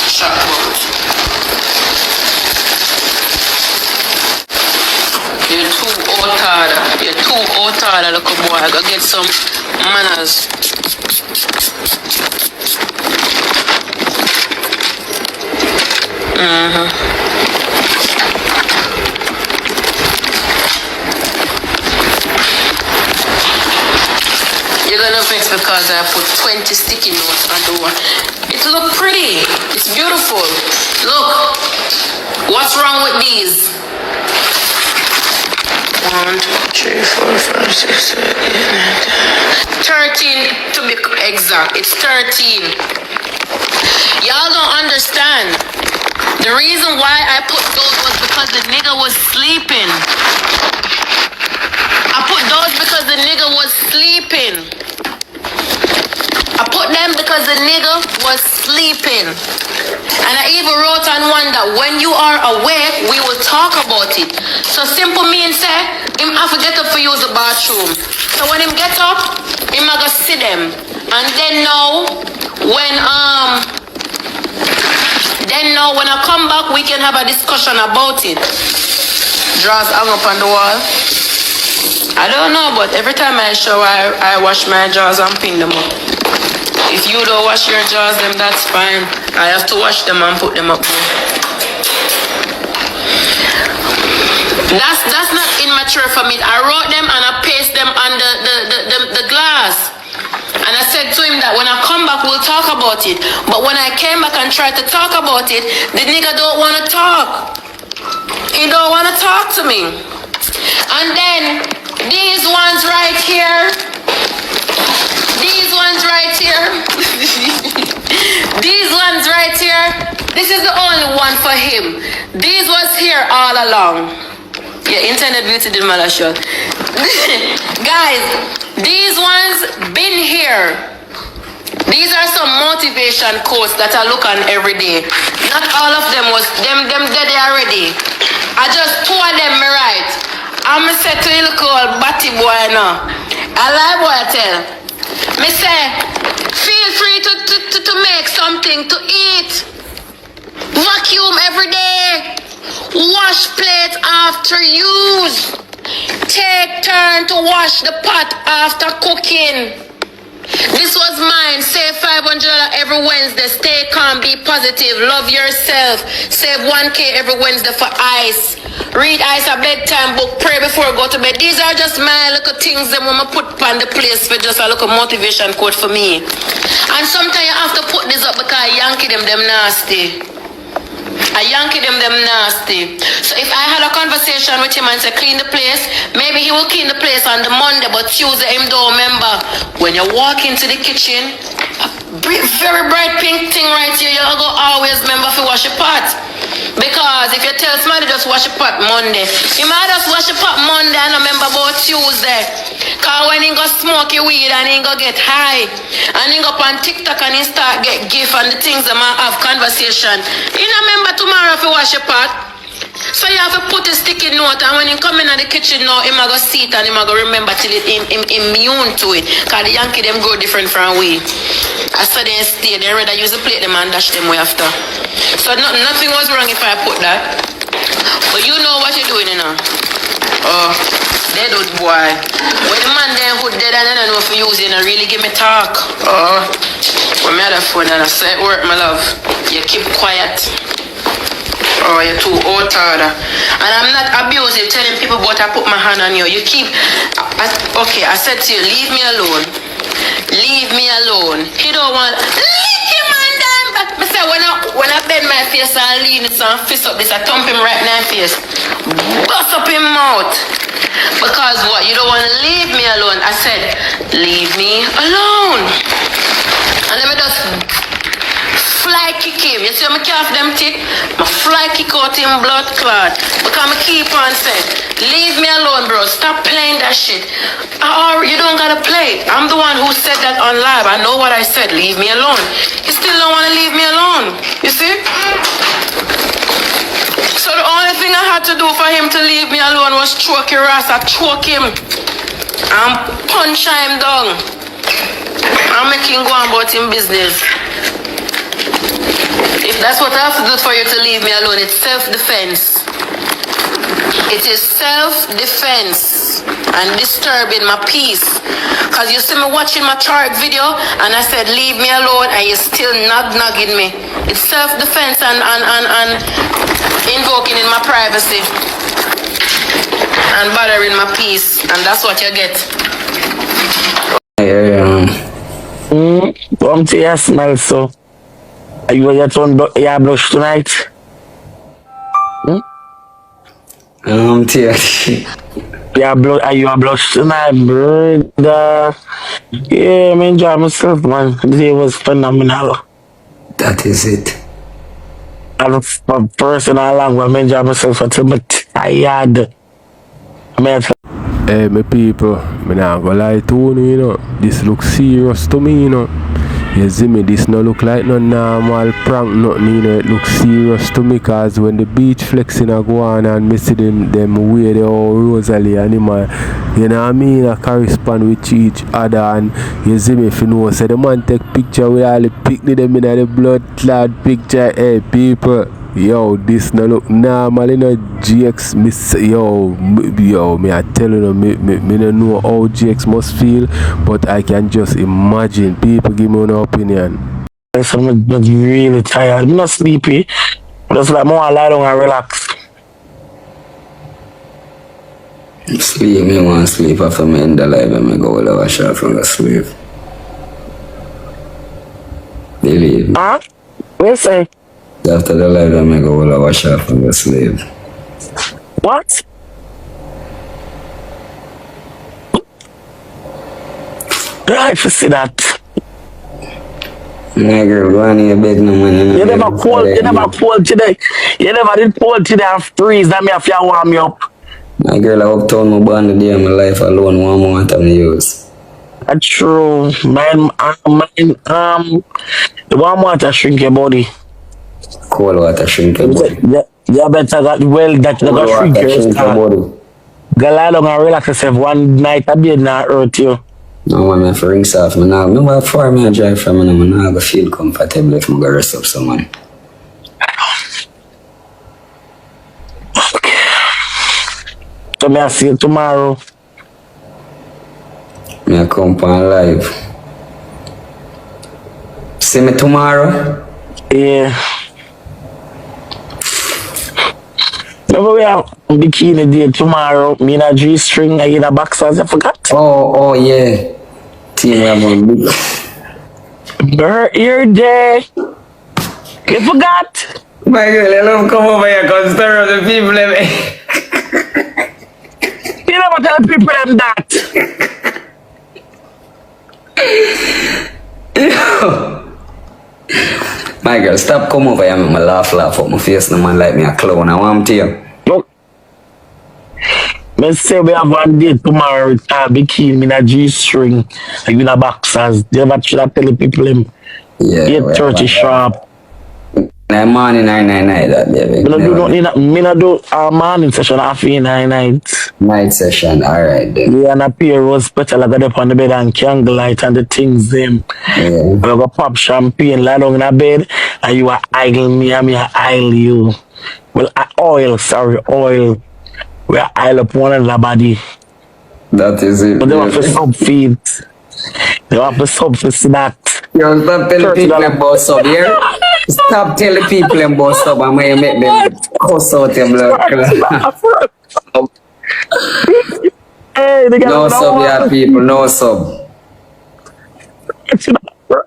Shut up. You're too old, look boy. I gotta get some manners. because I put 20 sticky notes on the wall. It look pretty. It's beautiful. Look. What's wrong with these? 1, 2, 3, 4, 5, 6, 7, 8, 9, 10. 13 to be exact. It's 13. Y'all don't understand. The reason why I put those was because the nigga was sleeping. I put those because the nigga was sleeping. I put them because the nigga was sleeping. And I even wrote on one that when you are awake, we will talk about it. So simple means say, him have to get up for use the bathroom. So when him get up, him a go see them. And then now, when I come back, we can have a discussion about it. Drawers hung up on the wall. I don't know, but every time I shower, I wash my drawers and pin them up. If you don't wash your drawers, then that's fine. I have to wash them and put them up there. That's not immature for me. I wrote them and I paste them on the glass. And I said to him that when I come back, we'll talk about it. But when I came back and tried to talk about it, the nigga don't want to talk. He don't want to talk to me. And then these ones right here. These ones right here. These ones right here. This is the only one for him. These was here all along. Yeah, internet beauty did my last shot. Guys, these ones been here. These are some motivation quotes that I look on every day. Not all of them was them dead already. I just 2 of them me right. I'm a set to a little old batty boy now. I lie boy I tell. Me say, feel free to make something to eat. Vacuum every day. Wash plates after use. Take turn to wash the pot after cooking. This was mine. Save $500 every Wednesday. Stay calm, be positive, love yourself. Save 1K every Wednesday for ice. Read ice a bedtime book. Pray before I go to bed. These are just my little things that I'm put on the place for just a little motivation quote for me. And sometimes you have to put this up because Yankee them nasty. I Yankee them nasty. So if I had a conversation with him and say clean the place, maybe he will clean the place on the Monday, but Tuesday him don't remember. When you walk into the kitchen, a very bright pink thing right here, you'll go always remember to wash your pot. Because if you tell somebody just wash your pot Monday, you might just wash your pot Monday and remember about Tuesday. Cause when he go smoke your weed and he go get high and he go up on TikTok and he start get gift and the things that might have conversation, you remember tomorrow if you wash your pot. So you have to put a sticky note and when he come in the kitchen now, he might go see it and he might go remember till it immune to it. Cause the Yankee them grow different from we. I saw they stay, they rather use the plate them and dash them way after. So nothing was wrong if I put that. But you know what you're doing, you know. Oh, dead old boy. When the man then who dead and I don't know if you use it, and really give me talk. Oh, when me had a phone and I say it work, my love. You keep quiet. Oh, you're too old-tired. And I'm not abusive telling people but I put my hand on you. You keep... okay, I said to you, leave me alone. Leave me alone. He don't want... Leave him on them! I say, when I bend my face and lean it and fist up this, I thump him right in my face. Bust up him mouth. Because what? You don't want to leave me alone. I said, leave me alone. And let me just... fly kick him. You see how I calf them tick? I fly kick out him blood clot. Because I keep on saying, leave me alone, bro. Stop playing that shit. Or you don't gotta play. I'm the one who said that on live. I know what I said. Leave me alone. You still don't want to leave me alone. You see? So the only thing I had to do for him to leave me alone was choke your ass. I choke him. And punch him down. I'm making go on about him business. If that's what I have to do for you to leave me alone, it's self-defense. It is self-defense and disturbing my peace. Because you see me watching my Tarek video and I said, leave me alone, and you're still nagging me. It's self-defense and invoking in my privacy and bothering my peace. And that's what you get. Come to your smile, so. Are you your turn your blush tonight? Are you a blush tonight, brother? Yeah, I enjoy myself, man. The day was phenomenal. That is it. As a personal language, I enjoy myself until I'm tired. Hey, my people, I'm not gonna lie to you, this looks serious to me, You see me, this no look like no normal prank, nothing, It looks serious to me, cause when the beach flexing I go on and me see them wear the old Rosalie animal, you know what I mean, I correspond with each other, and you see me, if you know, so the man take picture with all the picnic them in the blood clad picture. Hey, people. Yo, this no look normal, GX, me I tell you, me don't know how GX must feel, but I can just imagine. People give me an opinion. I'm really tired. I'm not sleepy. Just like more lie down and relax. Sleep, me want to sleep after me in the life and me go all over shop from the sleep. Believe me. Huh? What you say? After the life and me go all over shop from the sleep. What? Right to see that. My girl, go on in your bed no man. You never pulled today. You never did pull today and freeze. That me have to warm me up. My girl, I uptown my born the day of my life alone 1 month and use. That's true. The warm water shrink your body. Cold water shrink your body. You better got that shrink your body. Go lie down and relax yourself one night a bed not hurt you. No man, I have to rinse off me now. Remember how far me I drive from me now, I have to feel comfortable if I go rest up someone. So may I see you tomorrow? Me I come on live. See me tomorrow? Yeah. Remember we have a bikini day tomorrow. Me in a G-string, I in a boxers, I forgot. Oh yeah. Team have a big. Your day. You forgot? My girl, I love come over here because stir up the people. You never tell people them that. My girl, stop come over here and make me laugh up my face. No man like me a clown. I want to you. Look. Let's say we have one day tomorrow with a bikini in a G-string, like in a boxers. You ever should have tell the people them? Yeah. 8:30 sharp. That morning 9 that baby. Me not do a morning session after 9 night. Night session, alright then. Yeah, and a pair rose petal, I got up on the bed and candlelight and the things them. Yeah. I go pop champagne, lie down in a bed, and you are idle me, and me I idle you. Well, oil. We are idle up one another body. That is it. But they want to sub feed. They want to sub for that. Yo, stop telling people about sub here. Stop telling people about sub and when you make them cuss out your blood. Hey, no sub here, people, no sub.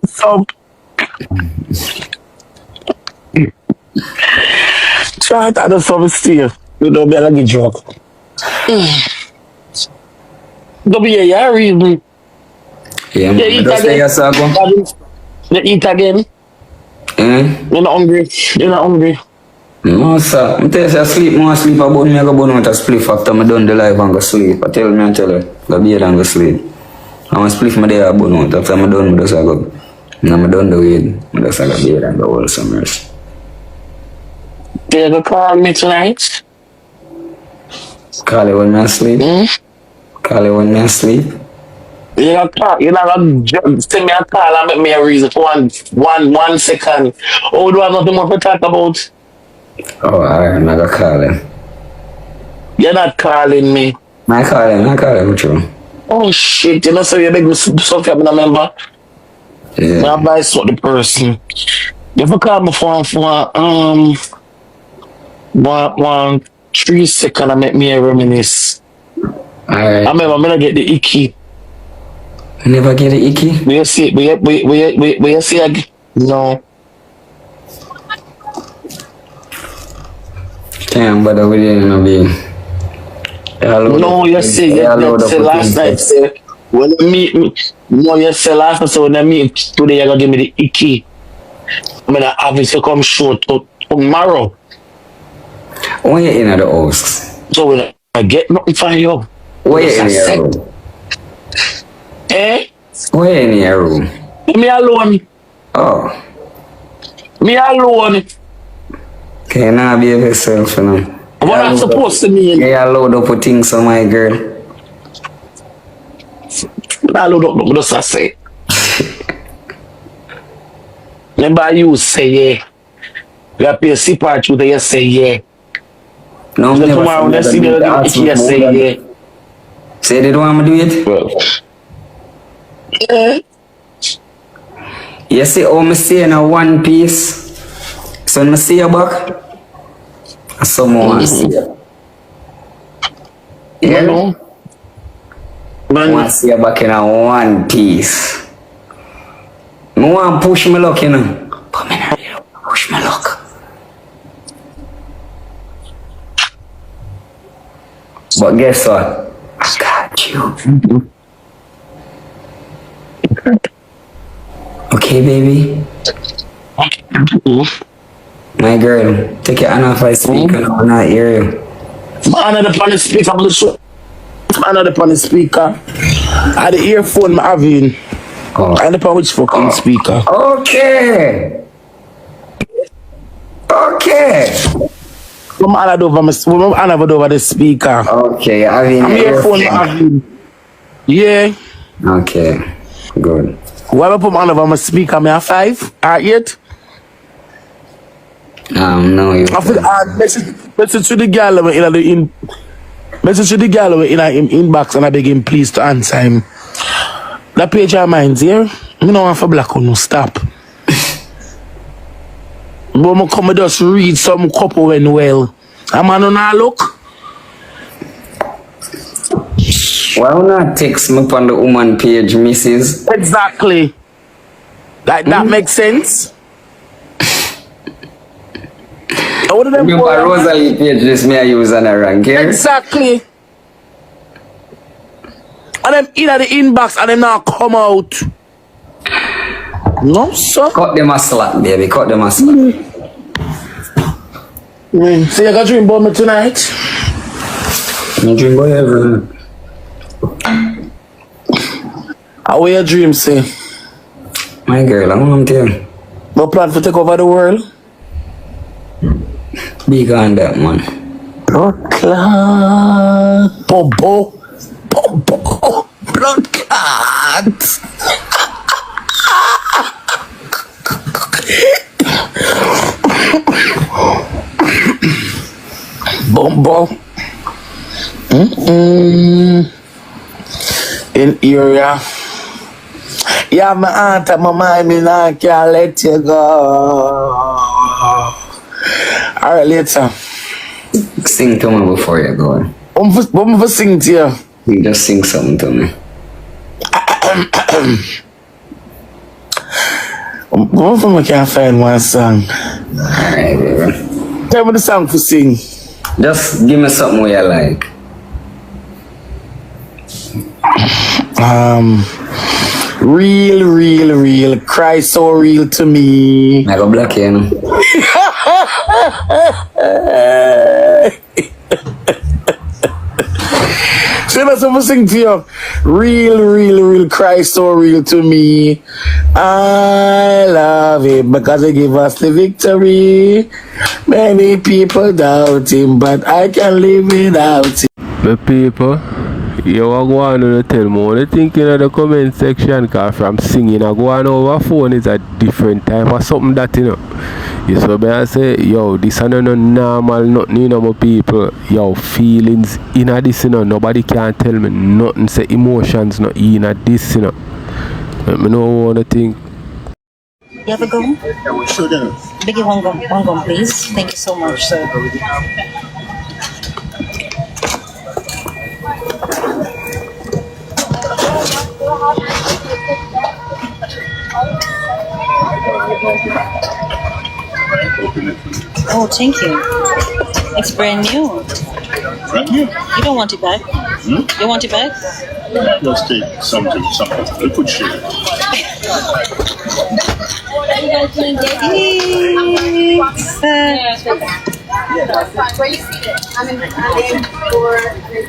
Sub. Try to do some still. You don't be like a joke. Don't be a reason. Yeah, man. Eat again. You eat again. You're not hungry. No, sir. I tell you, I sleep about me. I go burn out a spliff after I done the live and go sleep. I tell you, go bed and go sleep. I want to spliff my day I burn out. After I'm done, I just go. And I'm done the weed. I just go bed and go all somewhere. You go call me tonight? Call you when I sleep? Call you when I sleep? You're not gonna send me a call and make me a reason for one second. Oh, do I have nothing more to talk about? Oh, alright, I'm not gonna call him. You're not calling me. I call him, true. Oh shit, you know, so you beg me something I'm a member? Yeah. I buy sort the person. You ever call me for 3 seconds and make me a reminisce? Alright. I remember I'm gonna get the icky. Never get the icky? We see, we see again. No. Can't bother with it, you know, babe. No, you see, you say last night, say, when you meet me, no, you say last night, so when I meet today, you're gonna give me the icky. I'm gonna have it to come show tomorrow. When you in the house? So when I get nothing for you, Where you in your room? eh? Where you in your room? Me alone. Oh. Me alone. Okay, now behave yourself, you know. What I'm supposed to mean? Yeah, load up with things on my girl. I load up, just I say. Remember you say yeah. You have to pay a separate with you say yeah. No, I'm never tomorrow when I see the you say yeah. Say they don't want me to do it? Well. Yeah. You see how me stay in a one piece? So when I see you back, someone wants to see you. Yeah? Man. I want to see you back in a one piece. I want to push my luck, you know. But I don't push my luck. But guess what? I got you. Okay, baby? My girl, take your hand off my speaker. I will not hear you. Man, I'm on the speaker. I'm on the speaker. I the earphone I'm having. Oh. I don't know which fucking speaker. Okay. Okay. I'm hand over the speaker. Okay, I mean, I'm earphone having. Yeah. Okay, good. Why I put my hand over my speaker? Me a 5 or 8? No, you. I feel message to the girl message to the girl in him inbox and I beg him please to answer him. That page of mine's here. You know want for black on no stop. But I come just read some couple when well. I'm on a look. Why not text me on the woman page, Mrs.? Exactly. Like that makes sense. What them You for Rosalie page, this me I use on a rank here. Exactly. And them in at the inbox and them now come out. No, sir. Cut them a slack, baby. Cut them a slack. So you got dream about me tonight? You dream about everything. How will your dream say? My girl, I want to tell you. No plan to take over the world? Big on that, man. Blood clot. Bobo. Bobo. Blood clot. Bobo. In area. Yeah, my aunt and my mind, me now can't let you go. Alright, later. Sing to me before you go. What am I sing to you? You just sing something to me. What if I can't find one song? Alright, baby. Tell me the song to sing. Just give me something where you like. Real, cry so real to me. I go black you, know. So that's what I'm sing to you. Real, cry so real to me. I love him because he give us the victory. Many people doubt him, but I can live without him. The people, you are going to tell me what you think in the comment section, because from singing I go on over phone is a different type of something that, you know. You so I say, yo, this is not normal, nothing, you know, my people. Yo, feelings in this, you know, nobody can tell me nothing, say emotions not in this, you know. Let me know what you think. You have a gum? Sure do. Biggie, one gum, please. Thank you so much, sir. Oh, thank you. It's brand new. Brand new? You don't want it back? You want it back? Let's take something. We could share. Where you see it?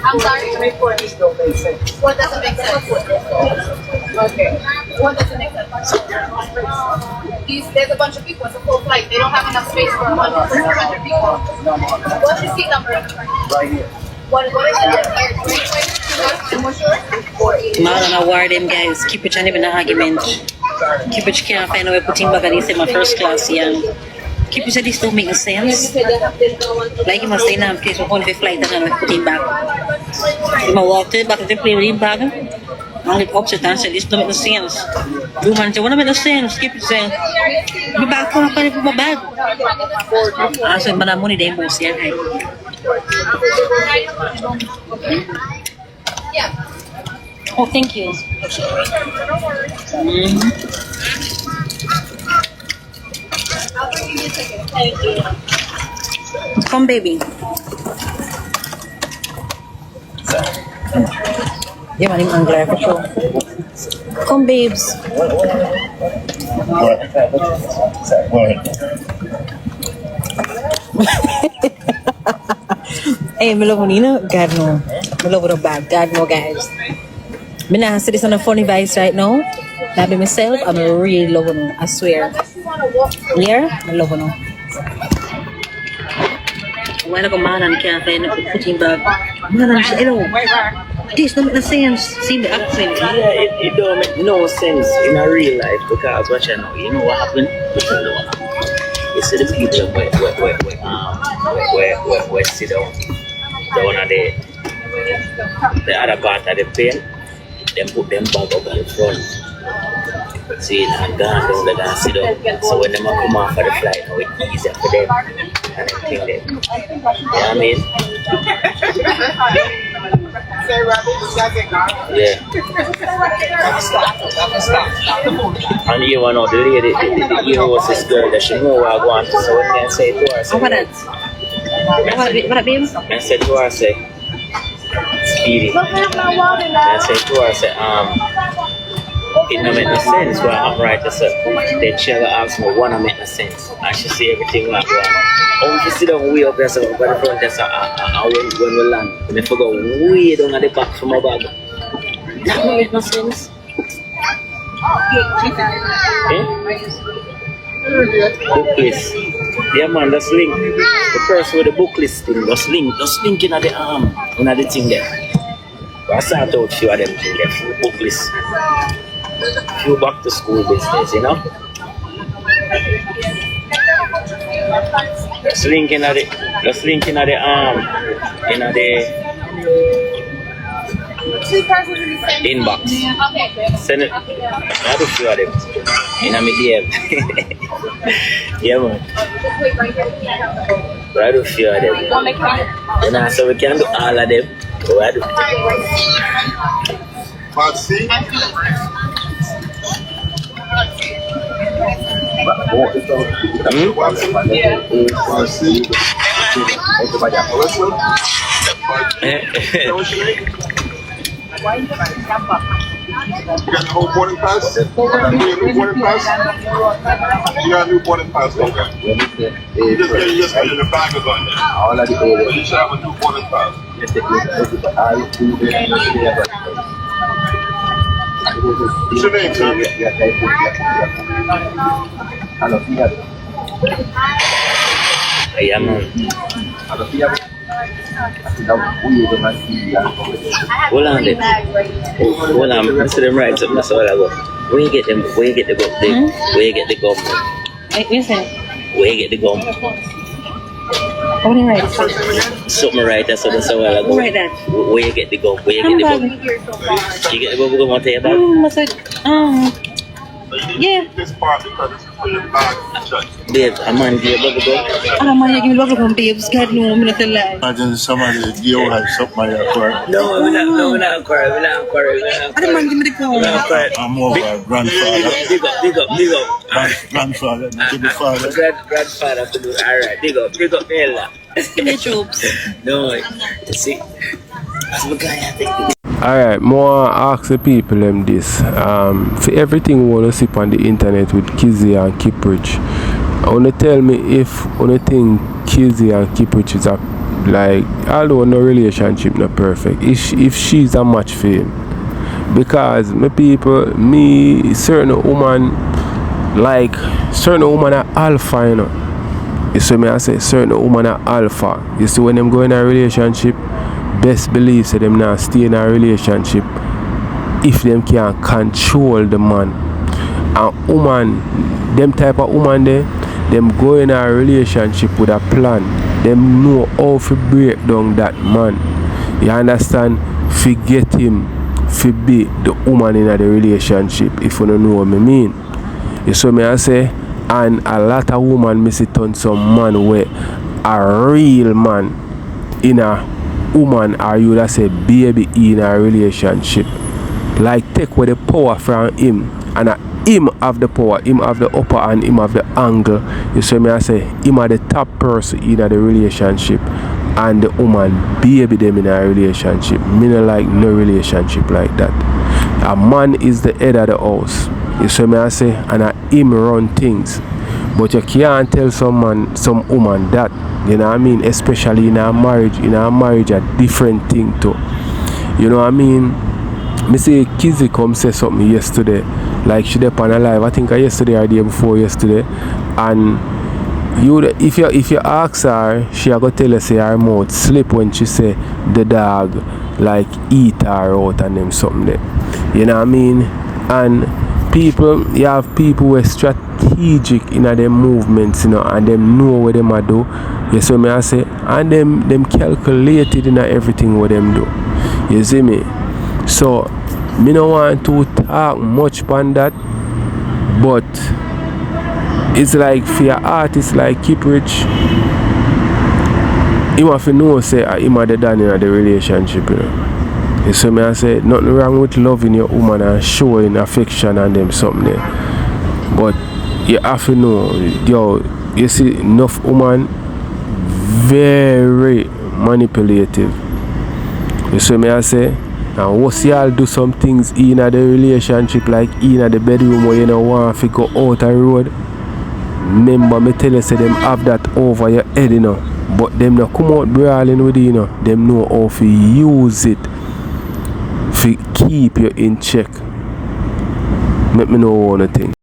I'm sorry. What doesn't make sense? Okay. What doesn't make sense? There's a bunch of people. It's a full flight. They don't have enough space for 100 people. What's your seat number? Right here. What is it? Man, I award them guys. Keep it and even an argument. Keep it can't find a way put him back and they say my first class, yeah. Keep it said this don't make no sense. Like he must stay in a place for only flight and then put him back. He must walk to the back of the plane with him back. And he upset and said this don't make no sense. You man say, what don't make no sense? Keep it saying, be back for my bag. I said, man, that money they must see, right? Oh, thank you. Thank you. Come, baby. Yeah, man, I'm angry for sure. Come, babes. Go ahead. Hey, me love you know? God no. Me love the bad. God no, guys. Me not say this on a funny vibes right now. That be myself. I'm really loving you. I swear. Yeah, I love you. When I go man and can't find it, put him back. Man, I'm saying, hello. This don't make no sense. See the accent. Yeah, it don't make no sense in a real life because what you know what happened? You see the people where sit down at the other part of the plane, then put them back up in front. See, and gone down, they gonna sit down. So when they come off for the flight, now it's easier for them and everything there. You know what I mean? Yeah. And you want to know the lady, the hostess girl, that she know what I want. So when I say to her, say, what that? What means? I said to her, say, Speedy. I said to her, say, it don't make no sense what I'm right to say. Then she ever asked me what don't make no sense. And she say everything like that. Oh, she sit down way up there, so by the front desk, when we land, and I forgot way down at the back from my bag. That don't make no sense. Book list. Yeah man, just link. The person with the book list thing, just link in at the arm, in the thing there. I start out few of them thing there, few book list. Few back to school business, you know? Just link in at the arm, in at the inbox. Send it. I do a few of them. In a DM. Yeah man. But I do a few of them. You know, so we can do all of them. But I do. You got the whole boarding pass? You got a new boarding pass? You got a new boarding pass, okay. You just get it in the bag is on there. All of the areas. You should have a new boarding pass. What's your name, sir? Yeah, man. Hold on there. Hold on, I see them right something, that's all I go. Where you get the gum? Where you get the gum? Where you get the gum? What do you write? Something right, that's all I go. Who write that? Where you get the gum? Where you get the gum? You get the bubble gum out of your bag? I said, yeah. This part because Babes, a man give bubble gum. And a man, you give me bubble gum, babes. God, no, I'm not alive. Imagine somebody give you something like that. No, we're not quarrel. And the man give me the call. I'm over grandfather. Big up. Grandfather, give me father. Grandfather to do. Alright, big up, Ella. Give me troops. No, you see. That's what guy I think. Alright, more ask the people them this. For everything we want to see on the internet with Kizzy and Kiprich, I want to tell me if you think Kizzy and Kiprich is a, like, although no relationship not perfect, if she's a match for him. Because certain woman are alpha, you know. You see me I say certain woman are alpha. You see when them go in a relationship, best believe say them not stay in a relationship if them can control the man. And woman, them type of woman there, them go in a relationship with a plan. Them know how to break down that man. You understand? Forget him, for be the woman in the relationship, if you don't know what I mean. You see me I say, and a lot of woman miss it on some man where a real man in a woman or you that say baby in a relationship, like take away the power from him, and him have the power, him have the upper and him have the angle. You see me I say him are the top person in a relationship and the woman baby them in a relationship. Me not like no relationship like that. A man is the head of the house, you see me I say, and him run things. But you can't tell some woman that, you know what I mean, especially in a marriage. In a marriage a different thing too. You know what I mean? Me say Kizzy come say something yesterday, like she up on a live, I think yesterday or the day before yesterday, and if you ask her, she a go tell you say her mouth slip when she say the dog like eat her out and them something there. You know what I mean? And you have people who are strategic in their movements, you know, and them know what them a do. You see me I say, and them calculated in everything what them do. You see me? So me no want to talk much on that, but it's like for your artist like Kiprich, him have to know say him are the done in the relationship, you know. You see me I say, nothing wrong with loving your woman and showing affection and them something there. But you have to know, yo, you see enough woman very manipulative. You see me I say, and once y'all do some things in the relationship, like in the bedroom where you don't want to go out the road, remember me tell you say them have that over your head, you know. But them not come out brawling with you, you know. Them know how to use it to keep you in check. Let me know one thing.